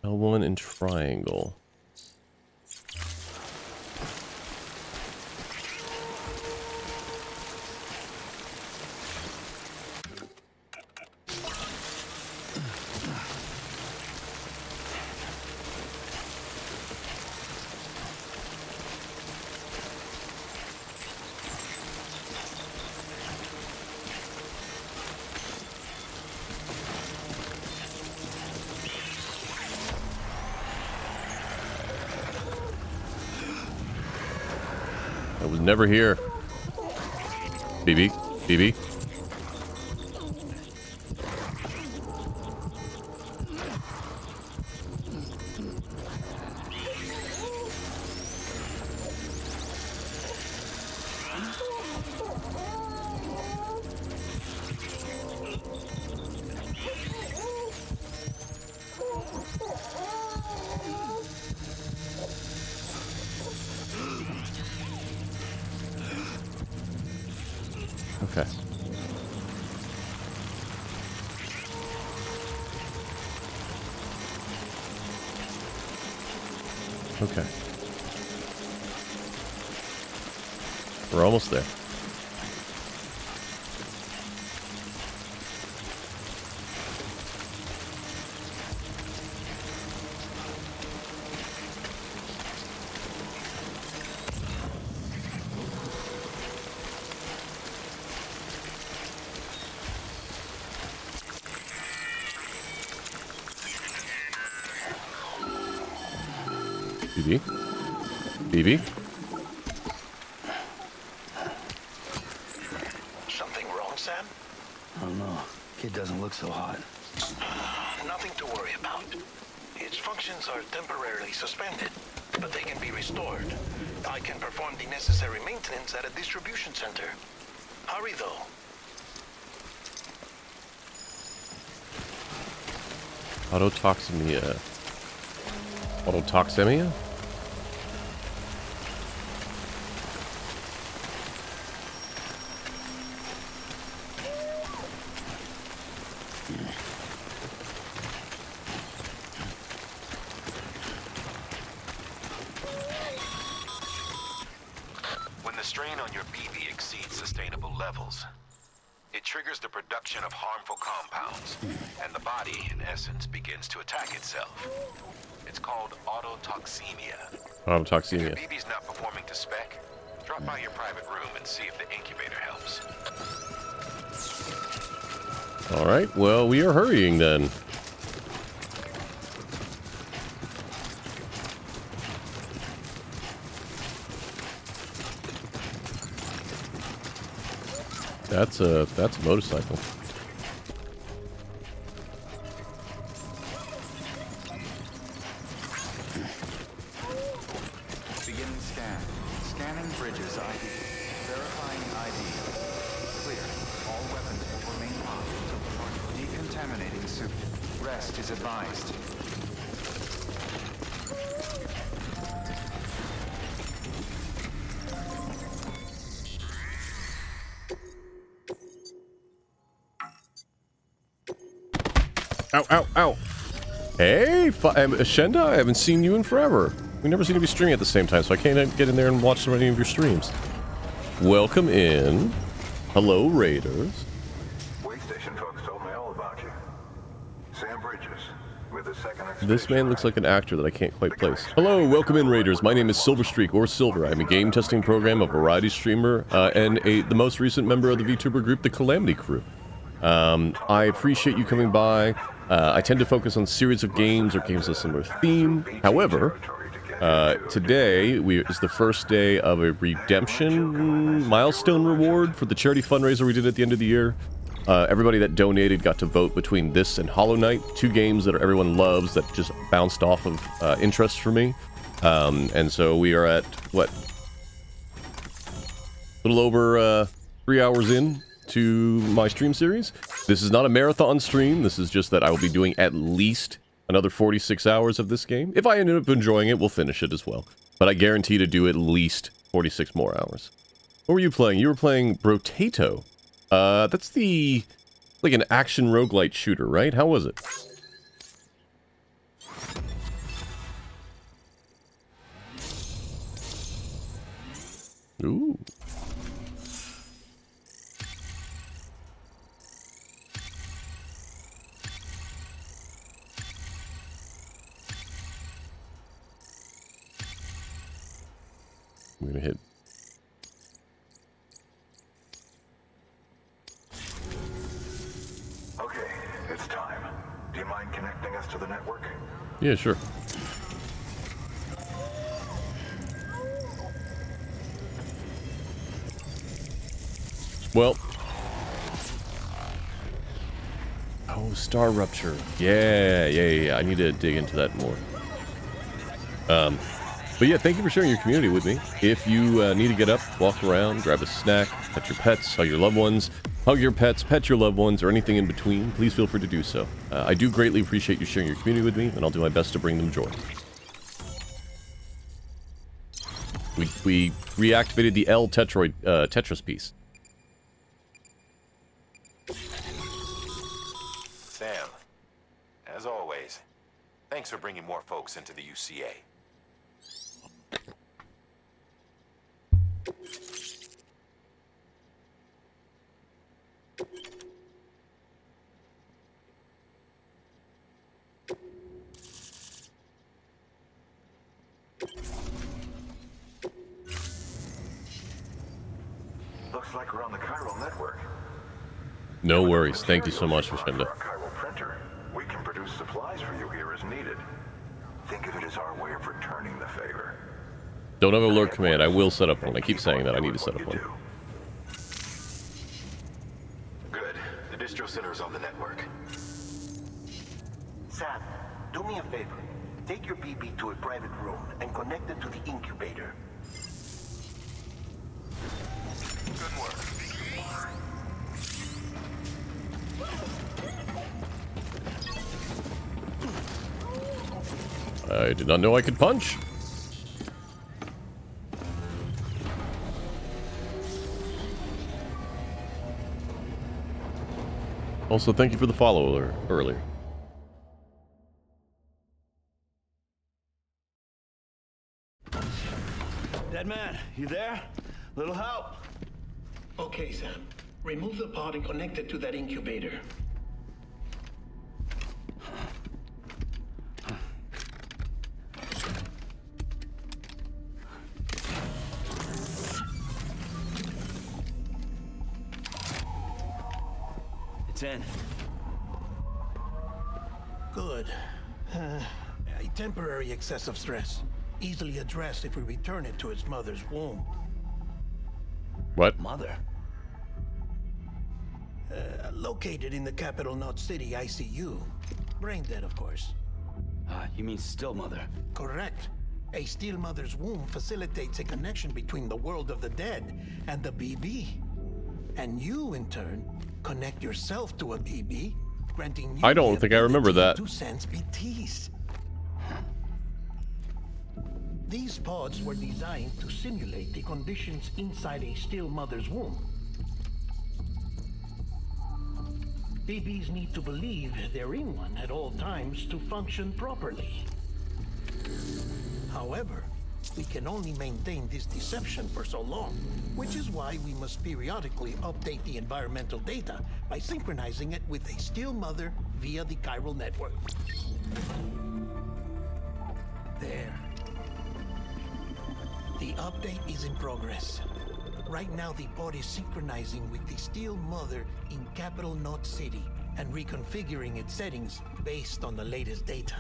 L1 and triangle. I was never here. BB, BB. Okay. Okay. We're almost there. BB? BB? Something wrong, Sam? I don't know. Kid doesn't look so hot. Nothing to worry about. Its functions are temporarily suspended, but they can be restored. I can perform the necessary maintenance at a distribution center. Hurry, though. Autotoxemia. Autotoxemia? When the strain on your BB exceeds sustainable levels, it triggers the production of harmful compounds, and the body, in essence, begins to attack itself. It's called autotoxemia. Autotoxemia. If your BB's not performing to spec, drop by your private room and see if the incubator helps. Alright, well, we are hurrying then. That's a motorcycle. Bridges ID. Verifying ID. Clear. All weapons will remain locked until the part decontaminating suit. Rest is advised. Ow, ow, ow. Hey, Shenda, I haven't seen you in forever. We never seem to be streaming at the same time, so I can't get in there and watch any of your streams. Welcome in. Hello, Raiders. Wait station folks told me all about you. Sam Bridges, with the second This man looks like an actor that I can't quite place. Hello, welcome in, Raiders. My name is Silverstreak, or Silver. I'm a game testing program, a variety streamer, and the most recent member of the VTuber group, the Calamity Crew. I appreciate you coming by. I tend to focus on series of games or games with a similar theme. However, today is the first day of a redemption milestone reward for the charity fundraiser we did at the end of the year. Everybody that donated got to vote between this and Hollow Knight, two games that everyone loves that just bounced off of interest for me. And so we are at, what, a little over 3 hours in to my stream series. This is not a marathon stream. This is just that I will be doing at least another 46 hours of this game. If I end up enjoying it, we'll finish it as well. But I guarantee to do at least 46 more hours. What were you playing? You were playing Brotato. That's like an action roguelite shooter, right? How was it? Ooh. I'm gonna hit. Okay, it's time. Do you mind connecting us to the network? Yeah, sure. Well. Oh, Star Rupture. Yeah. I need to dig into that more. But yeah, thank you for sharing your community with me. If you need to get up, walk around, grab a snack, pet your pets, hug your loved ones, hug your pets, pet your loved ones, or anything in between, please feel free to do so. I do greatly appreciate you sharing your community with me, and I'll do my best to bring them joy. We reactivated the L Tetris piece. Sam, as always, thanks for bringing more folks into the UCA. Looks like we're on the chiral network. No worries. Thank you so much, Rashenda. Chiral printer. We can produce supplies for you here as needed. Think of it as our way of returning the favor. Don't have an alert command. I will set up one. I keep saying that. I need to set up one. Good. The distro center is on the network. Sam, do me a favor. Take your BB to a private room and connect it to the incubator. Good work. I did not know I could punch. Also, thank you for the follow earlier. Dead man, you there? Little help. Okay, Sam. Remove the pod and connect it to that incubator. It's in. Good. A temporary excessive stress. Easily addressed if we return it to its mother's womb. What? Mother? Located in the capital Knot City ICU. Brain dead, of course. You mean still mother? Correct. A Steel Mother's womb facilitates a connection between the world of the dead and the BB. And you, in turn, connect yourself to a BB, granting you I don't the think I remember ability that. to sense BTs. These pods were designed to simulate the conditions inside a Steel Mother's womb. BBs need to believe they're in one at all times to function properly. However, we can only maintain this deception for so long, which is why we must periodically update the environmental data by synchronizing it with a Steel Mother via the chiral network. There. The update is in progress. Right now, the pod is synchronizing with the Steel Mother in Capital Knot City and reconfiguring its settings based on the latest data.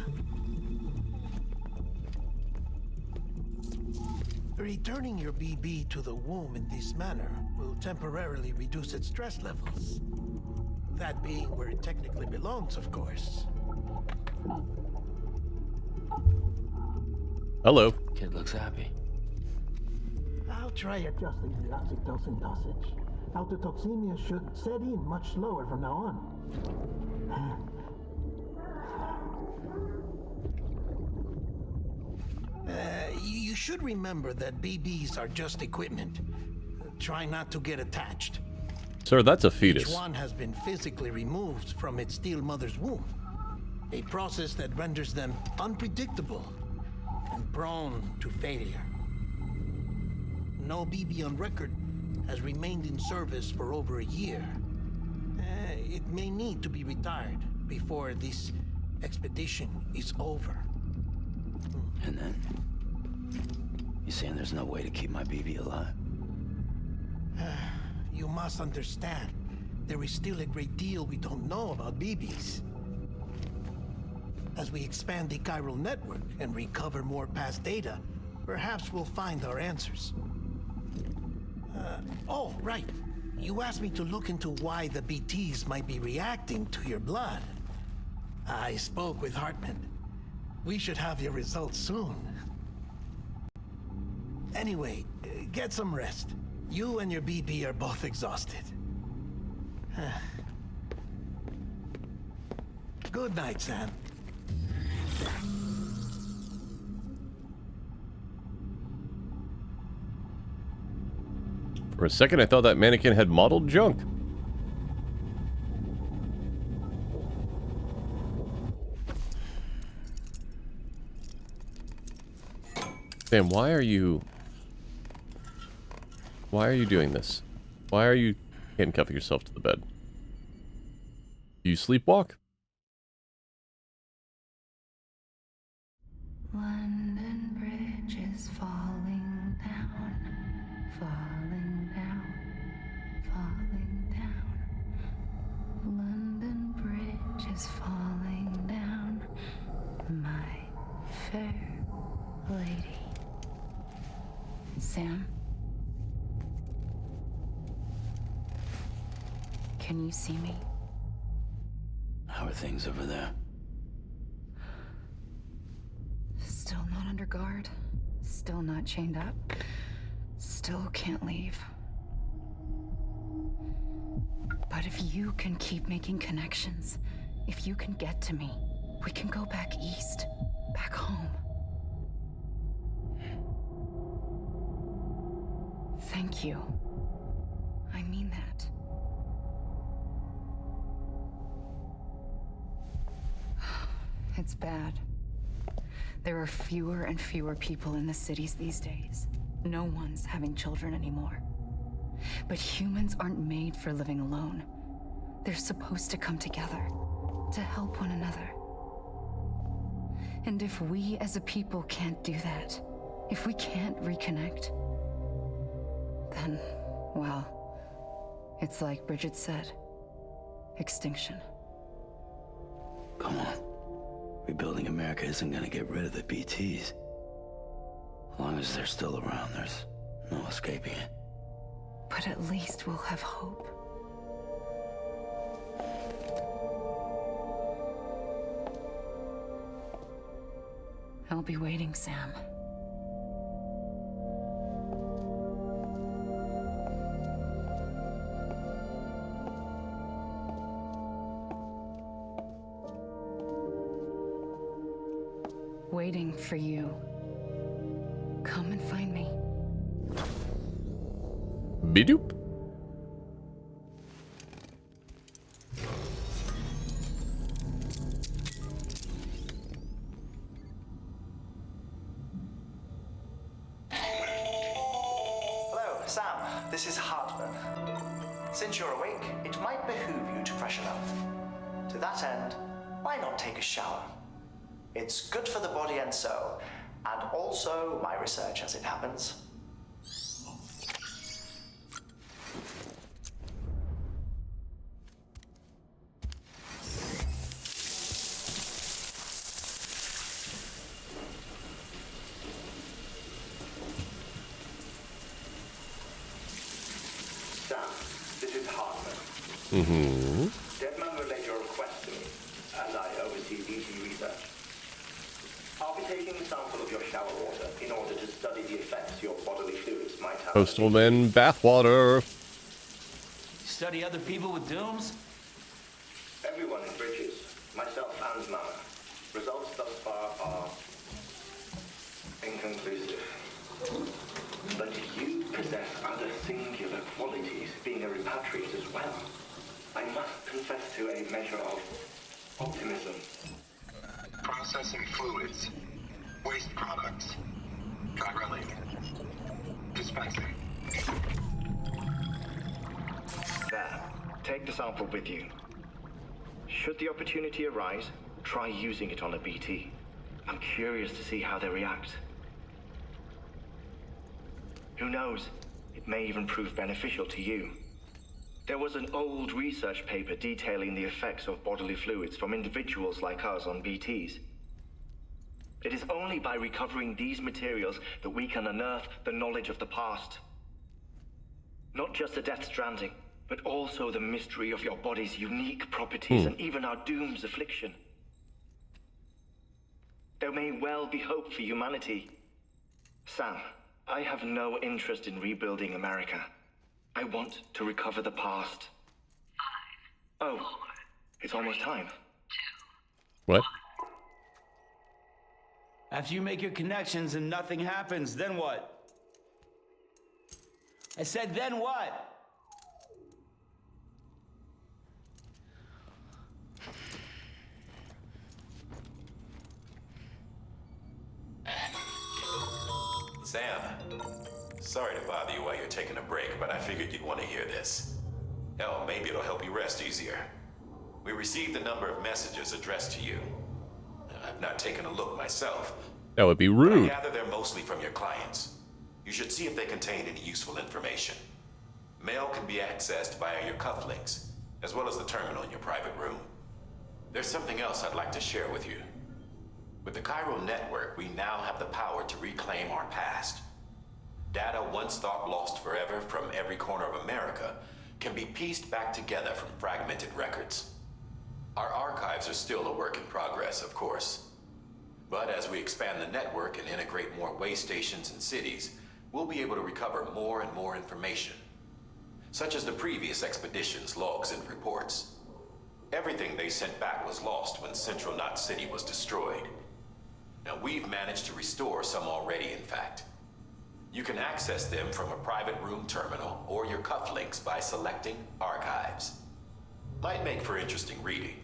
Returning your BB to the womb in this manner will temporarily reduce its stress levels. That being where it technically belongs, of course. Hello. Kid looks happy. I'll try adjusting the oxytocin dosage. Autotoxemia should set in much slower from now on. You should remember that BBs are just equipment. Try not to get attached. Sir, that's a Each fetus. one has been physically removed from its Steel Mother's womb. A process that renders them unpredictable and prone to failure. No BB on record has remained in service for over a year. It may need to be retired before this expedition is over. And then? You saying there's no way to keep my BB alive? You must understand, there is still a great deal we don't know about BBs. As we expand the chiral network and recover more past data, perhaps we'll find our answers. Oh, right. You asked me to look into why the BTs might be reacting to your blood. I spoke with Hartman. We should have your results soon. Anyway, get some rest. You and your BB are both exhausted. Good night, Sam. For a second, I thought that mannequin had modeled junk. Sam, why are you doing this? Why are you handcuffing yourself to the bed? Do you sleepwalk? London Bridge is falling down, falling down, falling down. London Bridge is falling down, my fair lady. Sam? Can you see me? How are things over there? Still not under guard. Still not chained up. Still can't leave. But if you can keep making connections, if you can get to me, we can go back east, back home. Thank you. I mean that. It's bad. There are fewer and fewer people in the cities these days. No one's having children anymore. But humans aren't made for living alone. They're supposed to come together, to help one another. And if we as a people can't do that, if we can't reconnect, then, well, it's like Bridget said, extinction. Come on. Rebuilding America isn't gonna get rid of the BTs. As long as they're still around, there's no escaping it. But at least we'll have hope. I'll be waiting, Sam. waiting for you. Come and find me. Bidoop. Hello, Sam. This is Hartman. Since you're awake, it might behoove you to freshen up. To that end, why not take a shower? It's good for the body and soul, and also my research as it happens. Sam, this is Hartman. Mm-hmm. Deadman relayed your request to me, as I oversee BT research. I'll be taking a sample of your shower water in order to study the effects your bodily fluids might have. Coastal men bathwater. Study other people with dooms? Everyone in Bridges, myself and Mama. Results thus far are inconclusive. But you possess other singular qualities, being a repatriate as well. I must confess to a measure of optimism. Processing fluids. Waste products. Drilling. Dispensing. There. Take the sample with you. Should the opportunity arise, try using it on a BT. I'm curious to see how they react. Who knows? It may even prove beneficial to you. There was an old research paper detailing the effects of bodily fluids from individuals like us on BTs. It is only by recovering these materials that we can unearth the knowledge of the past. Not just the Death Stranding, but also the mystery of your body's unique properties and even our doom's affliction. There may well be hope for humanity. Sam, I have no interest in rebuilding America. I want to recover the past. 5, 4, it's almost time. 2, what? 1. After you make your connections and nothing happens, then what? I said, then what? Sam, sorry to bother you while you're taking a break, but I figured you'd want to hear this. Hell, maybe it'll help you rest easier. We received a number of messages addressed to you. I've not taken a look myself. That would be But I rude. gather they're mostly from your clients. You should see if they contain any useful information. Mail can be accessed via your cufflinks, as well as the terminal in your private room. There's something else I'd like to share with you. With the Chiral Network, we now have the power to reclaim our past. Data once thought lost forever from every corner of America can be pieced back together from fragmented records. Our archives are still a work in progress, of course. But as we expand the network and integrate more way stations and cities, we'll be able to recover more and more information, such as the previous expedition's logs and reports. Everything they sent back was lost when Central Knot City was destroyed. Now, we've managed to restore some already, in fact. You can access them from a private room terminal or your cufflinks by selecting Archives. Might make for interesting reading.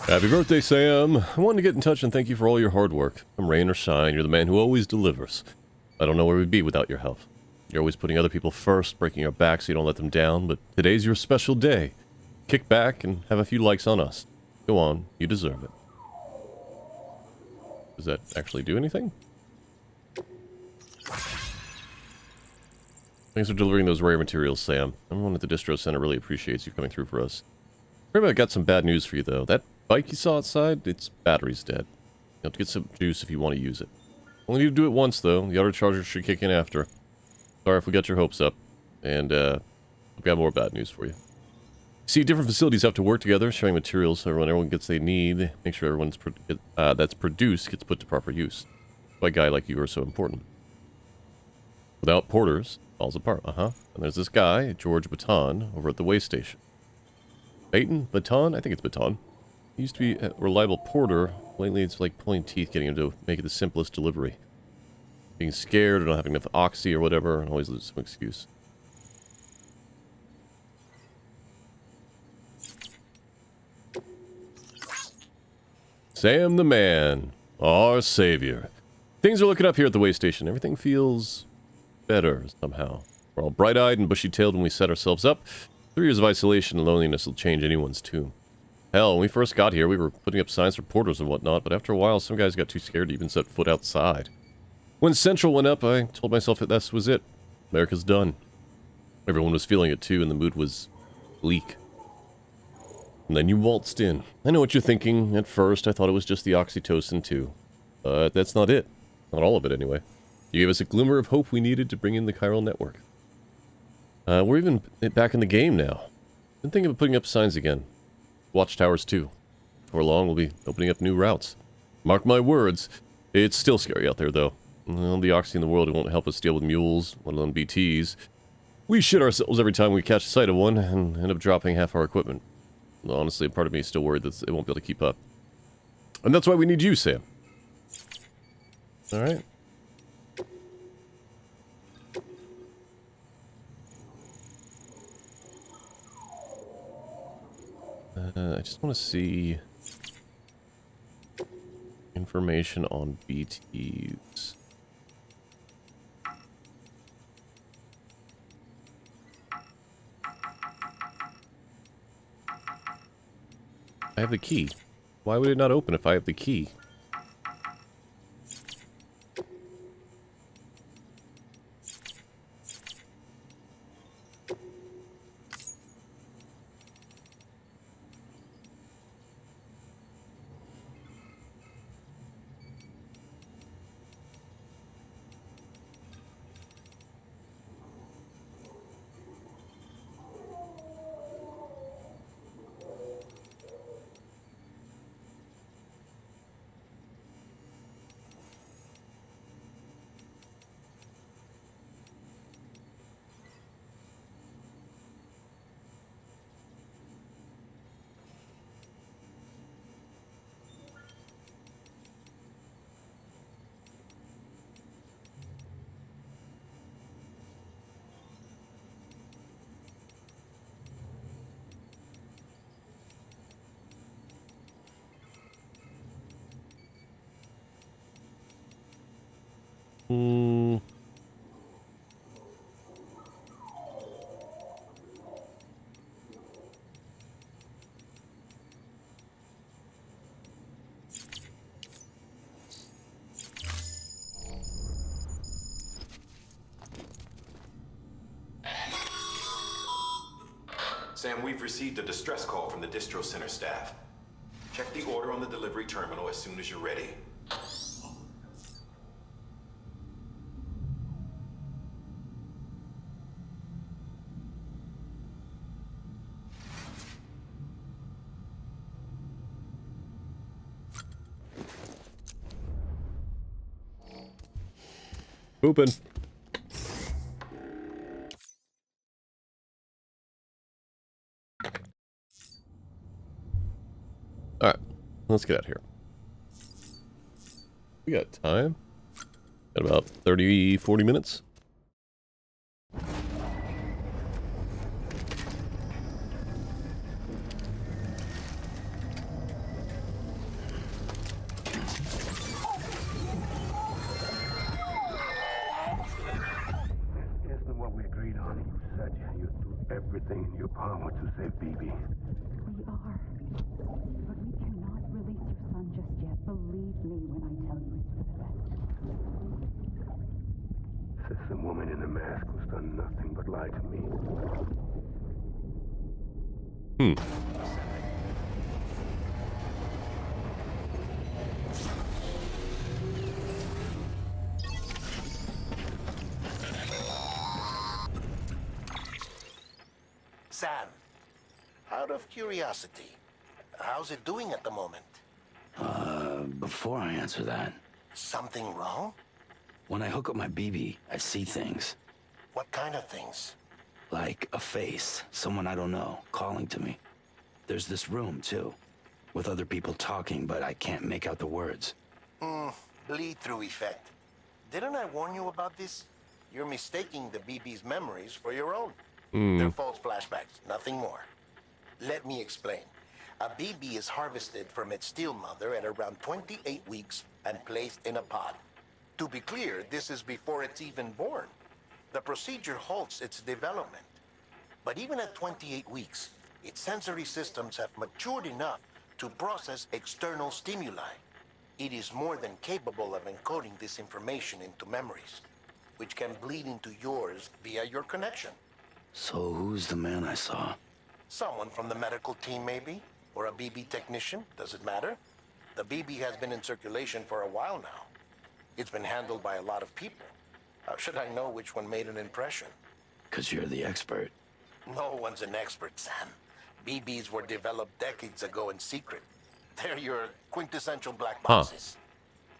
Happy birthday, Sam. I wanted to get in touch and thank you for all your hard work. Come rain or shine, you're the man who always delivers. I don't know where we'd be without your help. You're always putting other people first, breaking your back so you don't let them down, but today's your special day. Kick back and have a few likes on us. Go on, you deserve it. Does that actually do anything? Thanks for delivering those rare materials, Sam. Everyone at the Distro Center really appreciates you coming through for us. Remember, I got some bad news for you, though. That bike you saw outside, its battery's dead. You have to get some juice if you want to use it. Only need to do it once, though. The auto charger should kick in after. Sorry if we got your hopes up. And, I've got more bad news for you. See, different facilities have to work together, sharing materials so everyone gets what they need. Make sure everyone's that's produced gets put to proper use. That's why a guy like you are so important. Without porters, it falls apart. And there's this guy, George Baton, over at the way station. Baton? I think it's Baton. He used to be a reliable porter. Lately, it's like pulling teeth getting him to make it the simplest delivery. Being scared or not having enough oxy or whatever, and always lose some excuse. Sam the man, our savior. Things are looking up here at the way station. Everything feels better somehow. We're all bright-eyed and bushy-tailed when we set ourselves up. 3 years of isolation and loneliness will change anyone's tune. Hell, when we first got here, we were putting up signs for porters and whatnot, but after a while, some guys got too scared to even set foot outside. When Central went up, I told myself that this was it. America's done. Everyone was feeling it too, and the mood was bleak. And then you waltzed in. I know what you're thinking. At first, I thought it was just the oxytocin too. But that's not it. Not all of it, anyway. You gave us a glimmer of hope we needed to bring in the chiral network. We're even back in the game now. Been thinking of putting up signs again. Watchtowers too. Before long, we'll be opening up new routes. Mark my words. It's still scary out there, though. Well, the oxy in the world won't help us deal with mules, let alone BTs. We shit ourselves every time we catch sight of one and end up dropping half our equipment. Honestly, a part of me is still worried that it won't be able to keep up. And that's why we need you, Sam. Alright. I just want to see information on BTs. I have the key. Why would it not open if I have the key? Sam, we've received a distress call from the distro center staff. Check the order on the delivery terminal as soon as you're ready. Pooping. Alright, let's get out of here. We got time. Got about 30, 40 minutes. Isn't what we agreed on. You said you'd do everything in your power to save BB. We are. But we cannot release your son just yet. Believe me when I tell you it's for the best. Says the woman in the mask who's done nothing but lie to me. Sam, out of curiosity, how's it doing at the moment? Before I answer that, Something wrong? When I hook up my BB, I see things. What kind of things? Like a face, someone I don't know, calling to me. There's this room, too, with other people talking, but I can't make out the words. Bleed-through effect. Didn't I warn you about this? You're mistaking the BB's memories for your own. They're false flashbacks, nothing more. Let me explain. A BB is harvested from its steel mother at around 28 weeks and placed in a pod. To be clear, this is before it's even born. The procedure halts its development. But even at 28 weeks, its sensory systems have matured enough to process external stimuli. It is more than capable of encoding this information into memories, which can bleed into yours via your connection. So who's the man I saw? Someone from the medical team, maybe? Or a BB technician, does it matter? The BB has been in circulation for a while now. It's been handled by a lot of people. How should I know which one made an impression? 'Cause you're the expert. No one's an expert, Sam. BBs were developed decades ago in secret. They're your quintessential black boxes.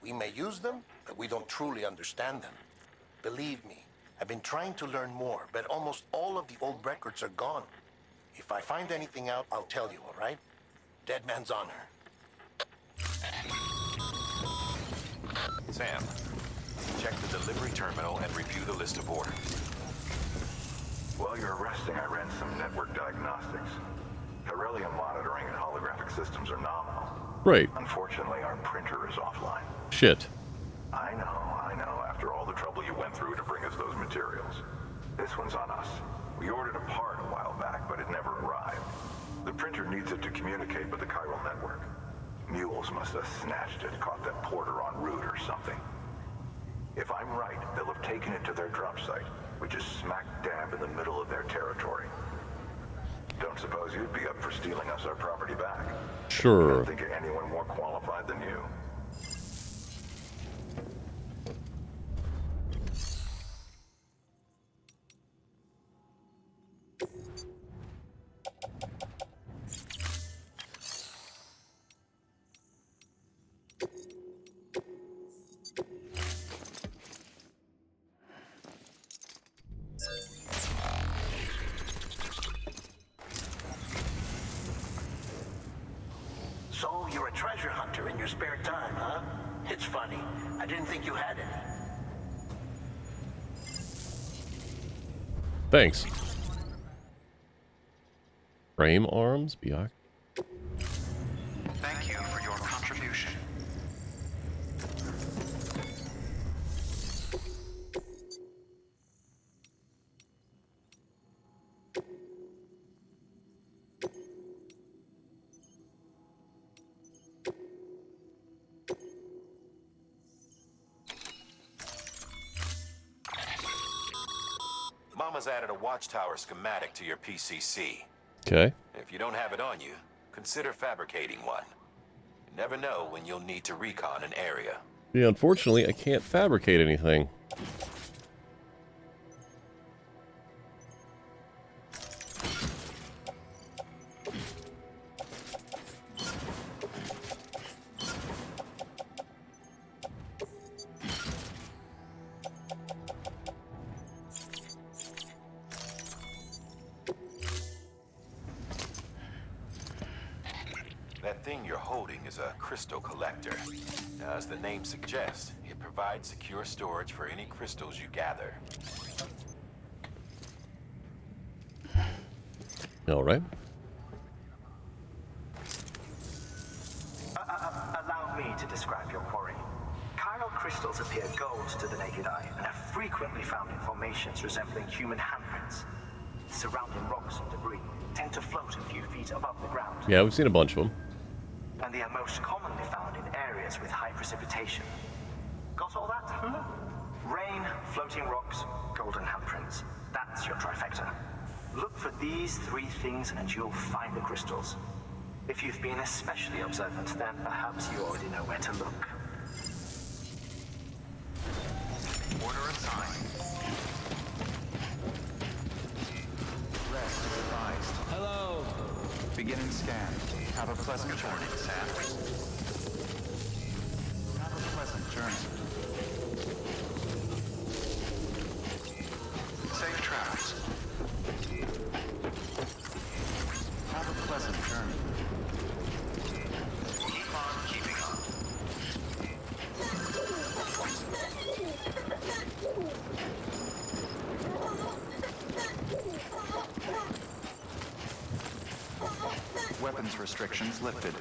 We may use them, but we don't truly understand them. Believe me, I've been trying to learn more, but almost all of the old records are gone. If I find anything out, I'll tell you, all right? Dead man's honor. Sam, check the delivery terminal and review the list of orders. While you're resting, I ran some network diagnostics. Beryllium monitoring and holographic systems are nominal. Right. Unfortunately, our printer is offline. Shit. I know. After all the trouble you went through to bring us those materials. This one's on us. We ordered a part a while back, but it never arrived. The printer needs it to communicate with the chiral network. Mules must have snatched it, caught that porter en route or something. If I'm right, they'll have taken it to their drop site, which is smack dab in the middle of their territory. Don't suppose you'd be up for stealing us our property back? Sure. Can't think of anyone more qualified than you. So, you're a treasure hunter in your spare time, huh? It's funny. I didn't think you had any. Thanks. Frame arms, Biak. Thank you for your contribution. Mama's added a watchtower schematic to your PCC. Okay. If you don't have it on you, consider fabricating one. You never know when you'll need to recon an area. Yeah, unfortunately, I can't fabricate anything. That thing you're holding is a crystal collector. Now, as the name suggests, it provides secure storage for any crystals you gather. All right. Allow me to describe your quarry. Chiral crystals appear gold to the naked eye and are frequently found in formations resembling human handprints. Surrounding rocks and debris tend to float a few feet above the ground. Yeah, we've seen a bunch of them. And they are most commonly found in areas with high precipitation. Got all that? Rain, floating rocks, golden handprints. That's your trifecta. Look for these three things and you'll find the crystals. If you've been especially observant, then perhaps you already know where to look. Order assigned. Rest advised. Hello. Beginning scan. Have a pleasant journey, Sam. Have a pleasant journey. weapons restrictions lifted.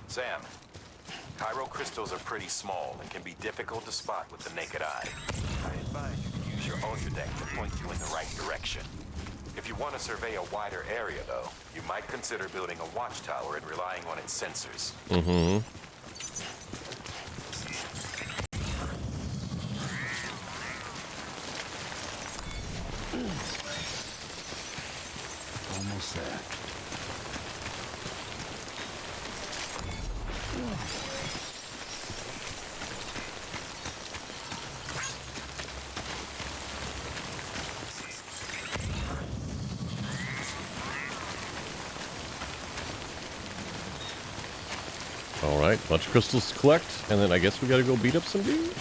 Sam, chiral crystals are pretty small and can be difficult to spot with the naked eye. I advise you to use your ultra deck to point you in the right direction. If you want to survey a wider area, though, you might consider building a watchtower and relying on its sensors. Mm-hmm. Almost there. Alright, bunch of crystals to collect, and then I guess we gotta go beat up some dude?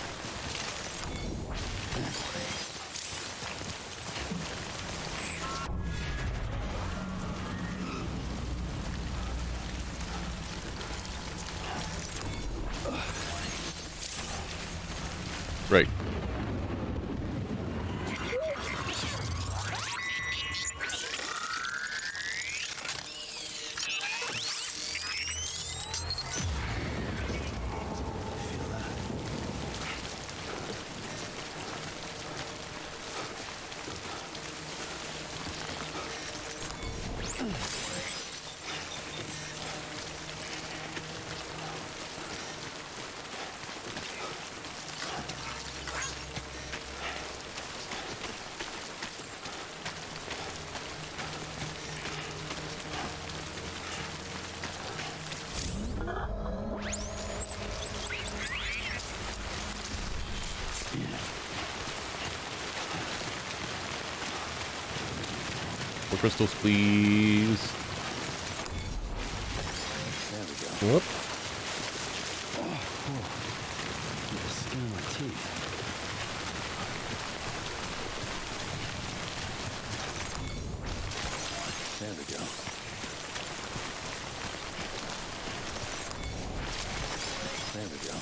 Right. More crystals, please. There we go. Whoop. The skin of my teeth. There we go. There we go.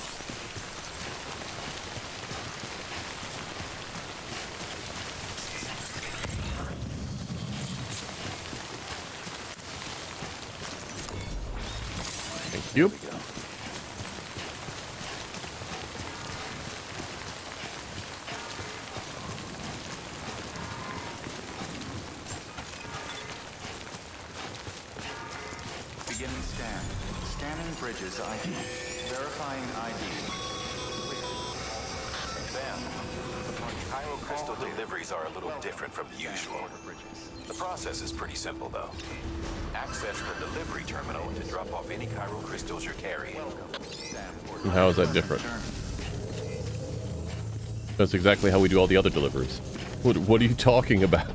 Thank you. There we go. Beginning scan. Scanning bridges ID. Verifying ID. Sam, chiral crystal deliveries are a little different from the usual. The process is pretty simple, though. Access the delivery terminal to drop off any chiral crystals you're carrying. And how is that different? That's exactly how we do all the other deliveries. What are you talking about?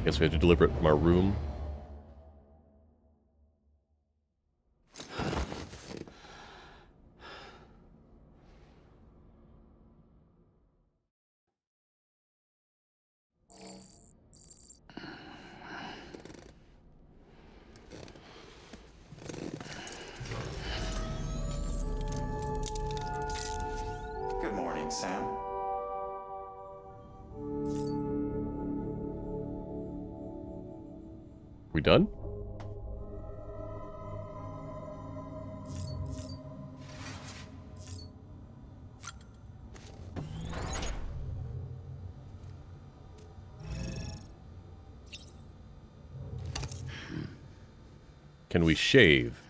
Guess we have to deliver it from our room. Good morning, Sam. We done? Can we shave?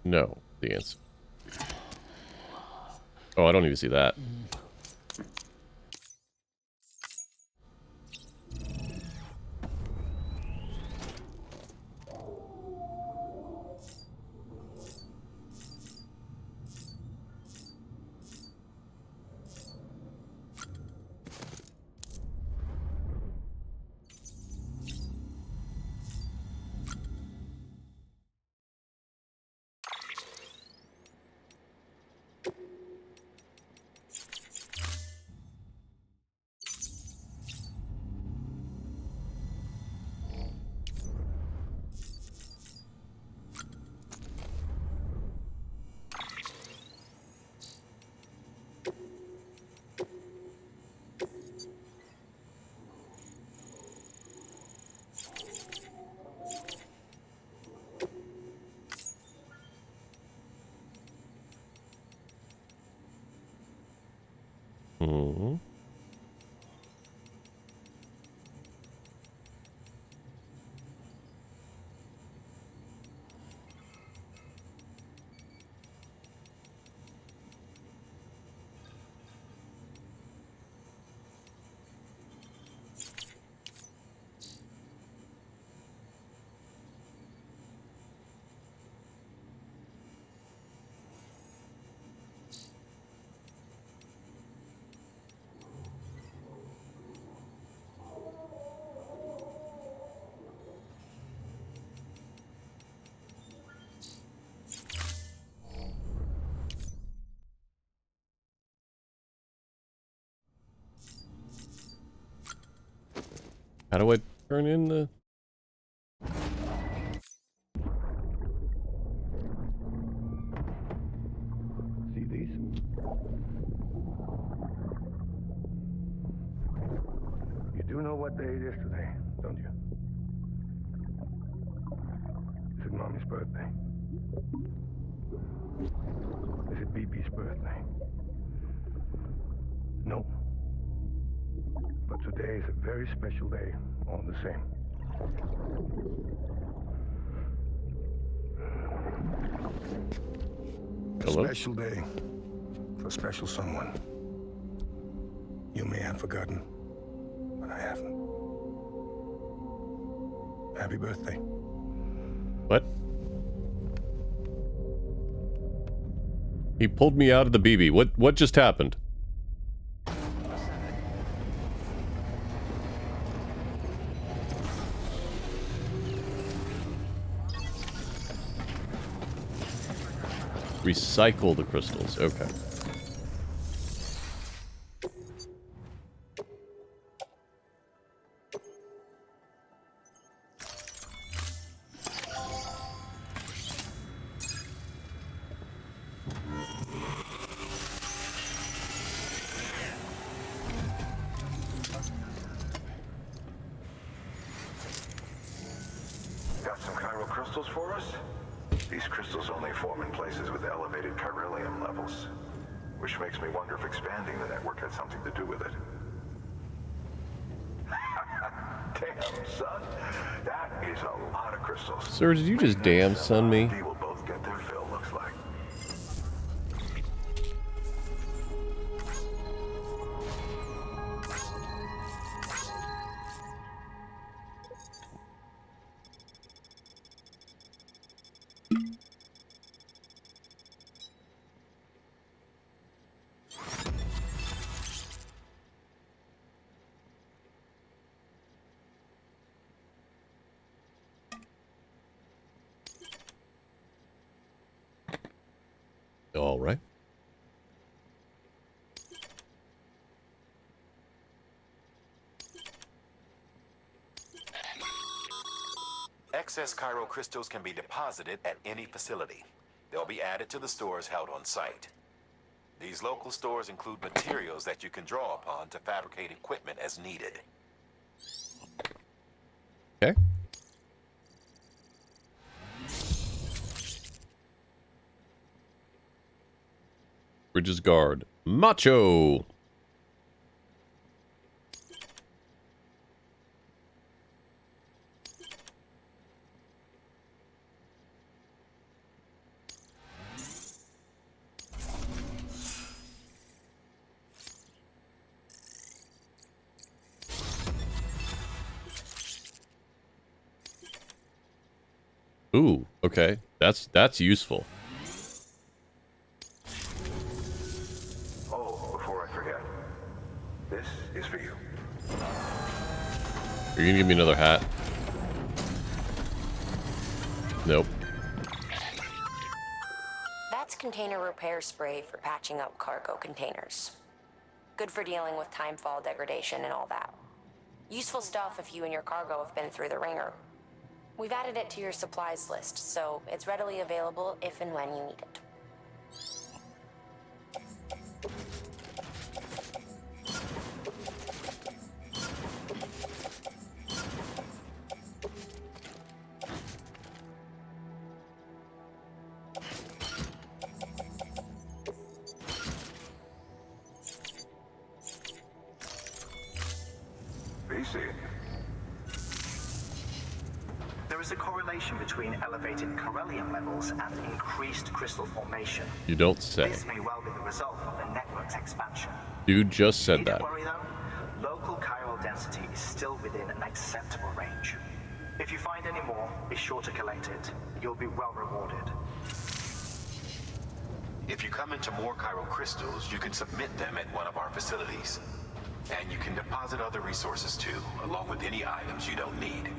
No, the answer. Oh, I don't even see that. Hmm. How do I turn in the... See these? You do know what day it is today, don't you? Is it Mommy's birthday? Is it BB's birthday? No. But today is a very special day, all the same. Hello? A special day for a special someone. You may have forgotten, but I haven't. Happy birthday. What? He pulled me out of the BB. What just happened? Recycle the crystals. Okay. Got some chiral crystals for us? These crystals only form in places with elevated chiralium levels, which makes me wonder if expanding the network had something to do with it. Damn, son. That is a lot of crystals. Sir, did you just damn son me? We will both get their fill, looks like. All right. Excess chiral crystals can be deposited at any facility. They'll be added to the stores held on site. These local stores include materials that you can draw upon to fabricate equipment as needed. Okay. Bridges guard. Macho! Ooh, okay. That's useful. Oh, before I forget, this is for you. Are you gonna give me another hat? Nope. That's container repair spray for patching up cargo containers. Good for dealing with timefall degradation and all that. Useful stuff if you and your cargo have been through the ringer. We've added it to your supplies list, so it's readily available if and when you need it. There is a correlation between elevated corellium levels and increased crystal formation. You don't say. This may well be the result of the network's expansion. Dude just said that. Don't worry though, local chiral density is still within an acceptable range. If you find any more, be sure to collect it. You'll be well rewarded. If you come into more chiral crystals, you can submit them at one of our facilities. And you can deposit other resources too, along with any items you don't need.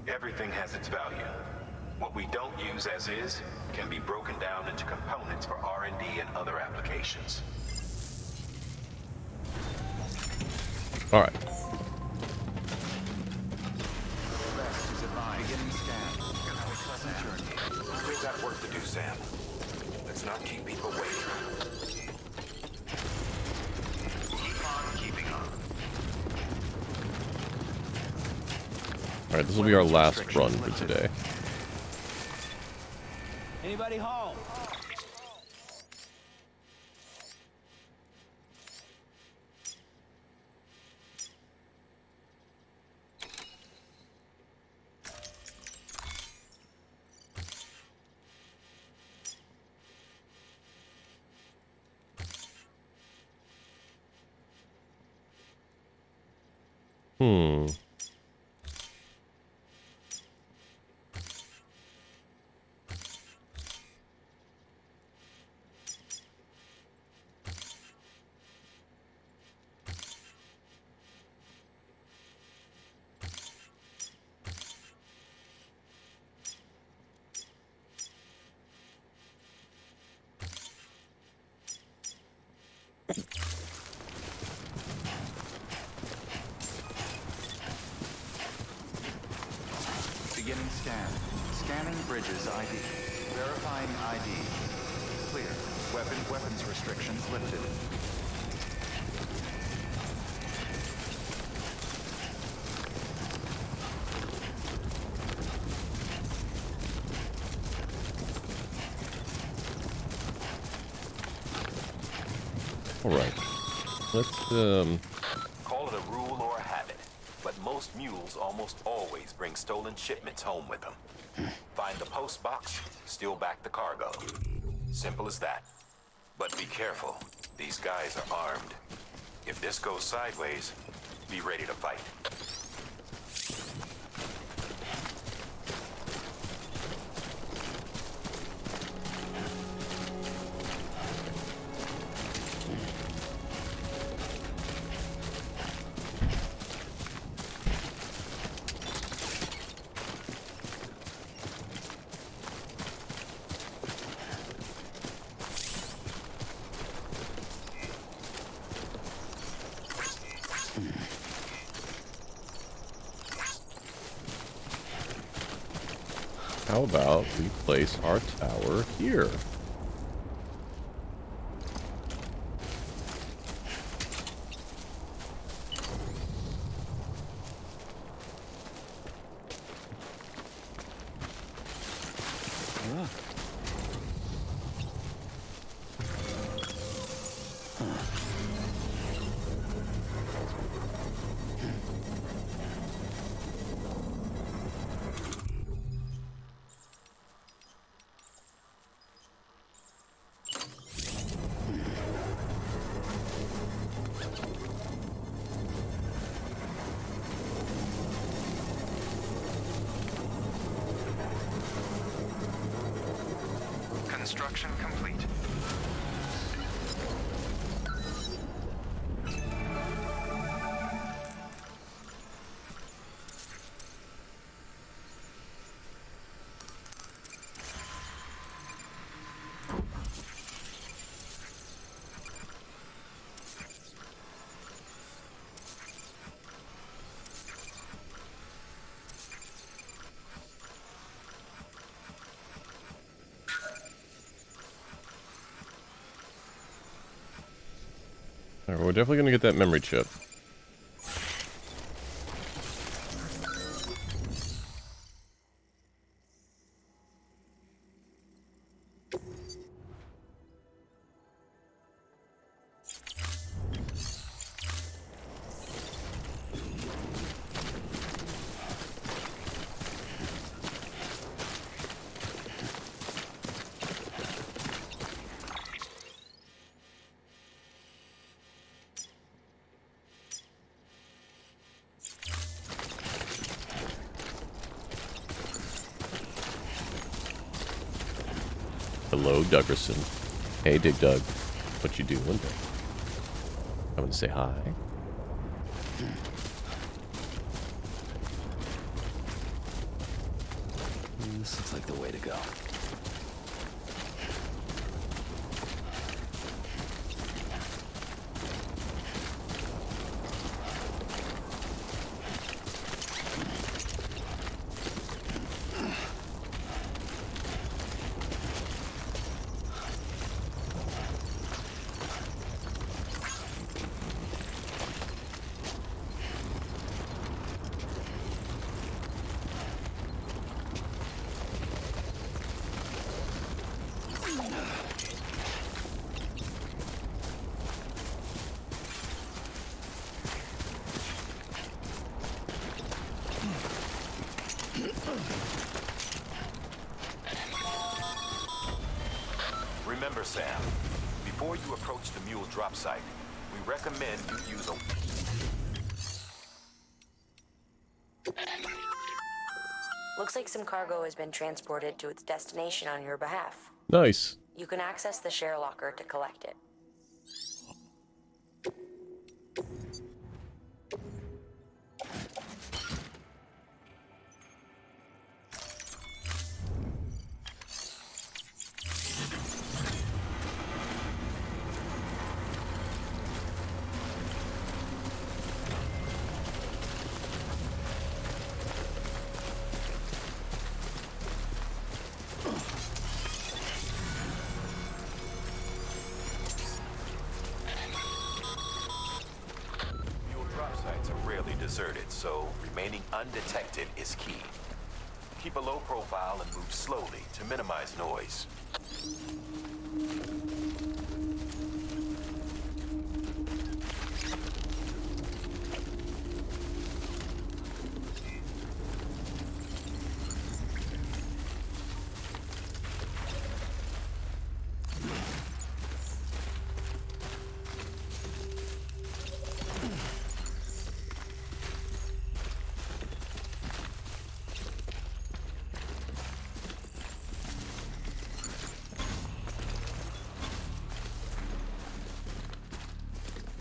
Everything has its value. What we don't use as is can be broken down into components for R&D and other applications. All right. Beginning scan. Have a pleasant journey. We've got work to do, Sam. Let's not keep people waiting. Keep on keeping on. All right, this will be our last run for today. Anybody home? Beginning scan. Scanning bridges ID. Verifying ID. Clear. Weapons restrictions lifted. All right. Let's Call it a rule or a habit, but most mules almost always bring stolen shipments home with them. Find the post box, steal back the cargo. Simple as that. But be careful. These guys are armed. If this goes sideways, be ready to fight. how about we place our tower here? Construction complete. Alright, we're definitely gonna get that memory chip. Hello, Duggerson. Hey, Dig Dug. What you doing there? I want to say hi. This looks like the way to go. Remember, Sam, before you approach the mule drop site, we recommend you use a... Looks like some cargo has been transported to its destination on your behalf. Nice. You can access the share locker to collect it. Deserted, so remaining undetected is key. Keep a low profile and move slowly to minimize noise.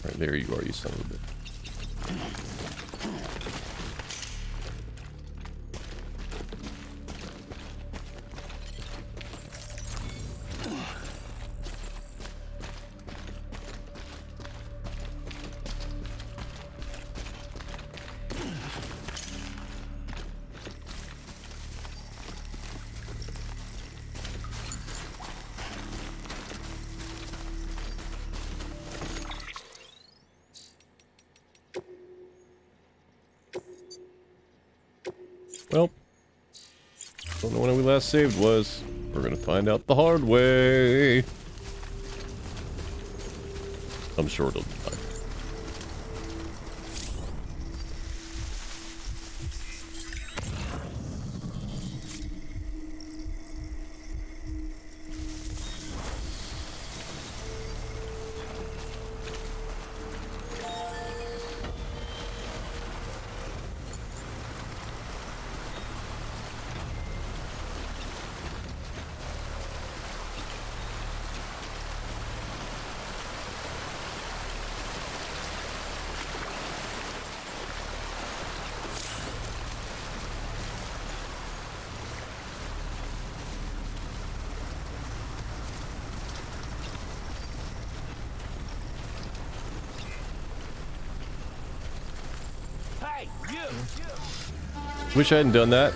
Right there you are, you son of a bitch. Well, don't know when we last saved was. We're gonna find out the hard way. I'm sure it'll be fine. Wish I hadn't done that.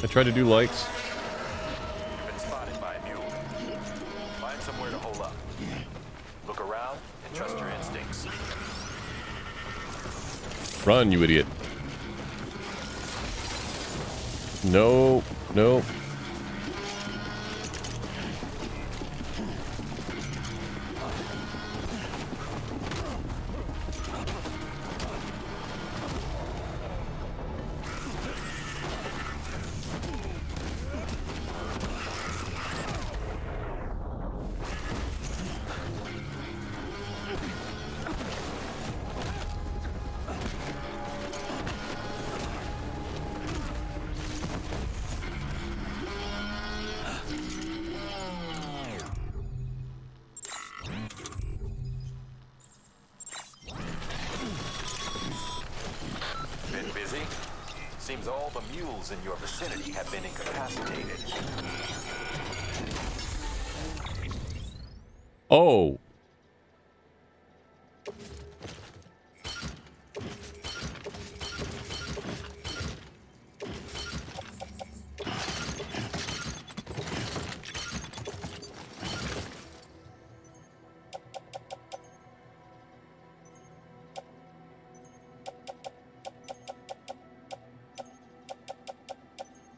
I tried to do likes. Been spotted by a mule. Find somewhere to hole up. Look around and trust your instincts. Run, you idiot. No, no. Been busy? Seems all the mules in your vicinity have been incapacitated. Oh.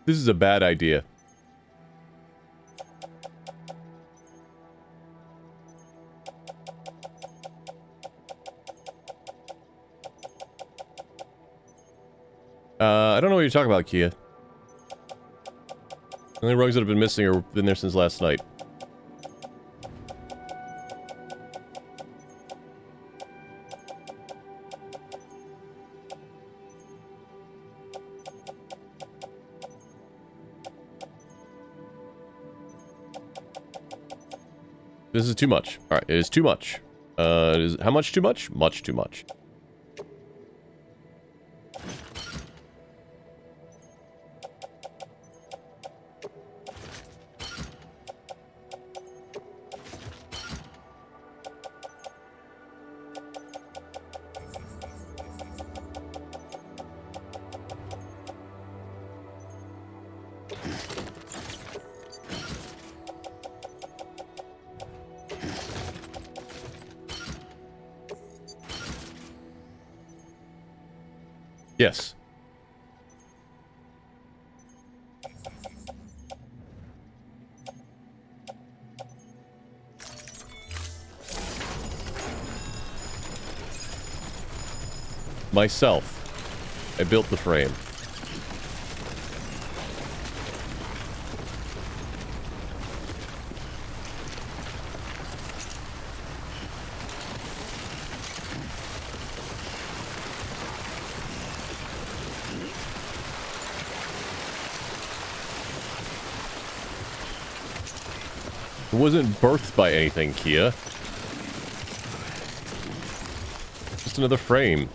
This is a bad idea. I don't know what you're talking about, Kia. The only rugs that have been missing are been there since last night. This is too much. Alright, it is too much. It is how much too much? Much too much. Yes. Myself. I built the frame. It wasn't birthed by anything, Kia. Just another frame.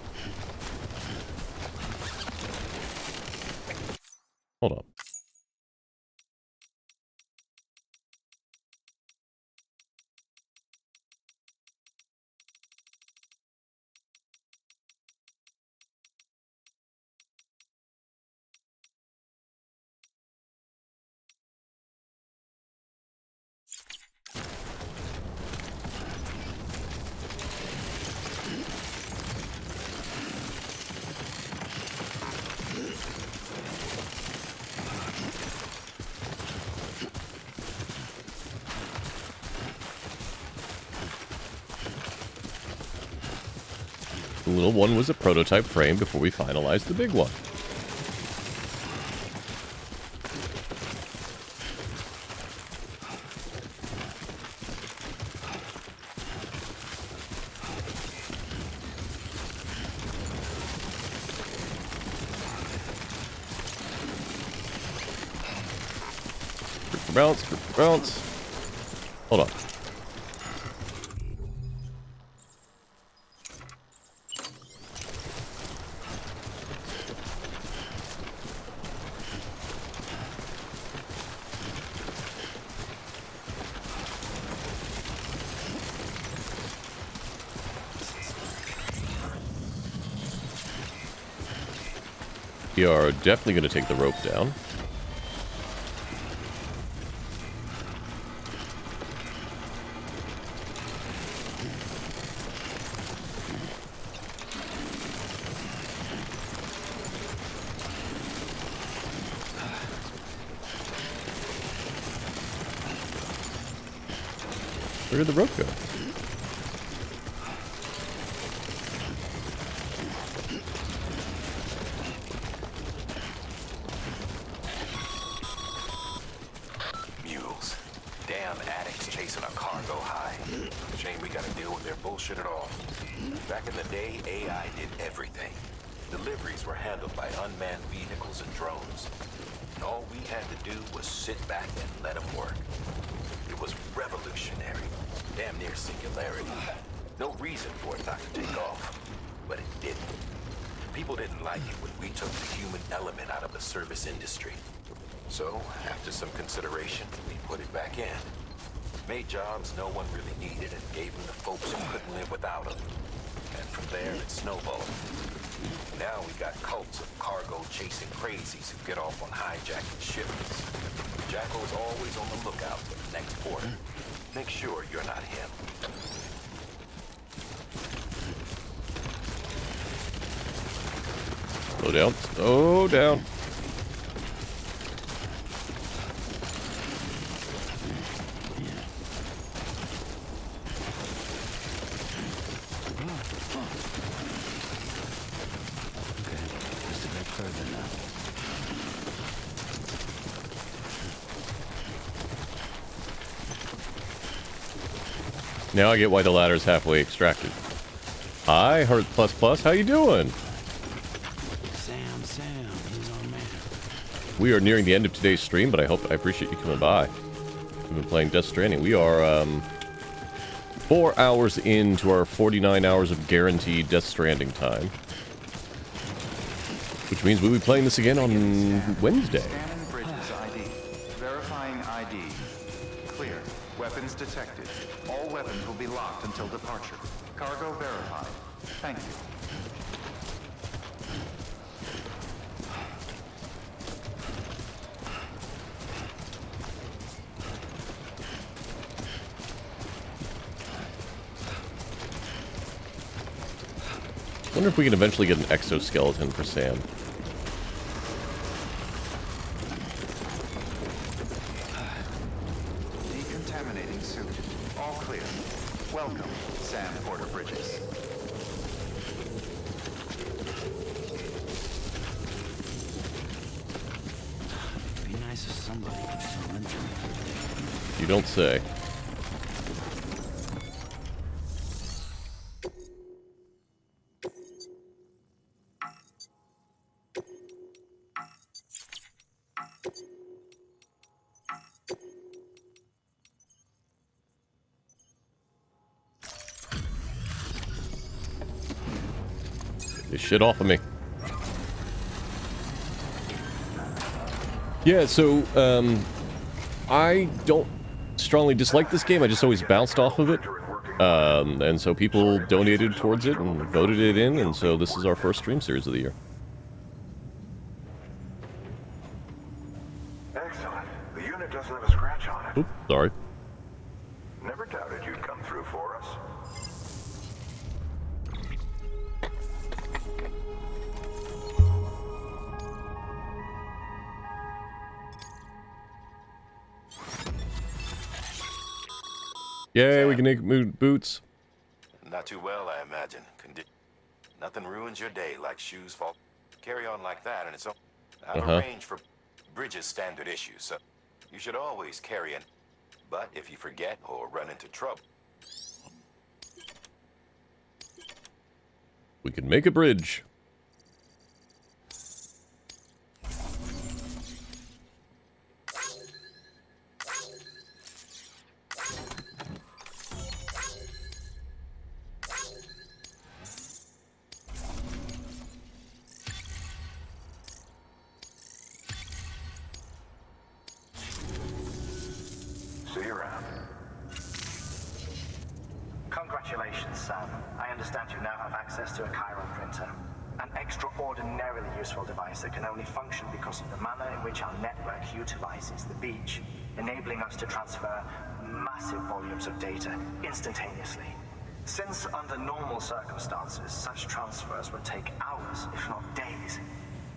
Hold up. The little one was a prototype frame before we finalized the big one. Bounce, bounce. Hold on. We are definitely going to take the rope down. Where did the rope go? Mules. Damn addicts chasing a cargo high. Shame we gotta deal with their bullshit at all. Back in the day, AI did everything. Deliveries were handled by unmanned vehicles and drones. And all we had to do was sit back and let them work. It was revolutionary. Damn near singularity. No reason for it not to take off. But it didn't. People didn't like it when we took the human element out of the service industry. So, after some consideration, we put it back in. Made jobs no one really needed and gave them to folks who couldn't live without them. And from there, it snowballed. Now we got cults of cargo-chasing crazies who get off on hijacking shipments. Jackal's always on the lookout for the next order. Make sure you're not him. Slow down. Slow down. Now I get why the ladder's halfway extracted. Hi, Hurt Plus Plus, how you doing? Sam, he's our man. We are nearing the end of today's stream, but I appreciate you coming by. We've been playing Death Stranding. We are 4 hours into our 49 hours of guaranteed Death Stranding time. Which means we'll be playing this again on Wednesday. Scanning bridges ID. Verifying ID. Clear. Weapons detected. All weapons will be locked until departure. Cargo verified. Thank you. I wonder if we can eventually get an exoskeleton for Sam. Decontaminating suit. All clear. Welcome, Sam Porter Bridges. Be nice if somebody would surrender. You don't say. Get shit off of me. Yeah, so, I don't strongly dislike this game. I just always bounced off of it. And so people donated towards it and voted it in, and so this is our first stream series of the year. Excellent. The unit doesn't have a scratch on it. Oops, sorry. Never doubted you'd come through for us. Yay, we can make boots. Not too well, I imagine. Nothing ruins your day like shoes fall. Carry on like that, and it's all. I've arranged for Bridges standard issue, so you should always carry it. But if you forget or run into trouble, We can make a bridge. See you around. Congratulations, Sam. I understand you now have access to a chiral printer. An extraordinarily useful device that can only function because of the manner in which our network utilizes the beach, enabling us to transfer massive volumes of data instantaneously. Since under normal circumstances, such transfers would take hours, if not days,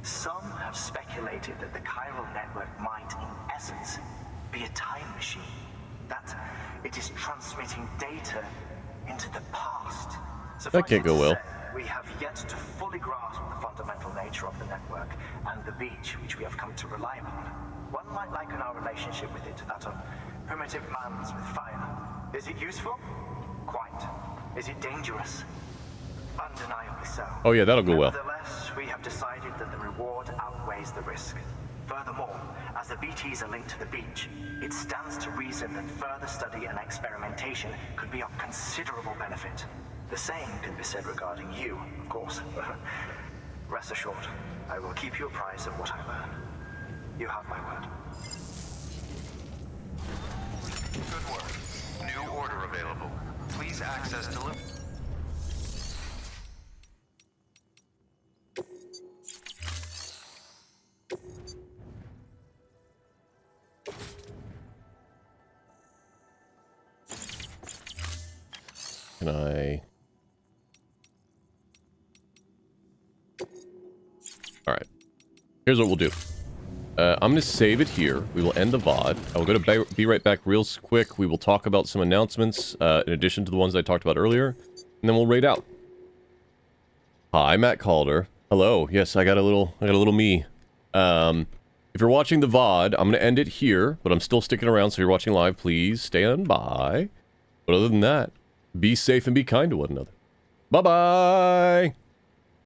some have speculated that the chiral network might, in essence, be a time machine. That it is transmitting data into the past. That can't go well. We have yet to fully grasp the fundamental nature of the network and the beach which we have come to rely upon. One might liken our relationship with it to that of primitive mans with fire. Is it useful? Quite. Is it dangerous? Undeniably so. Oh yeah, that'll go well. Nevertheless, we have decided that the reward outweighs the risk. Furthermore, as the BTs are linked to the beach, it stands to reason that further study and experimentation could be of considerable benefit. The same can be said regarding you, of course. Rest assured, I will keep you apprised of what I learn. You have my word. Good work. New order available. Please access delivery. Can I... Alright. Here's what we'll do. I'm going to save it here. We will end the VOD. I will go to be right back real quick. We will talk about some announcements, in addition to the ones I talked about earlier. And then we'll raid out. Hi, Matt Calder. Hello. Yes, I got a little me. If you're watching the VOD, I'm going to end it here, but I'm still sticking around, so if you're watching live, please stand by. But other than that, be safe and be kind to one another. Bye-bye!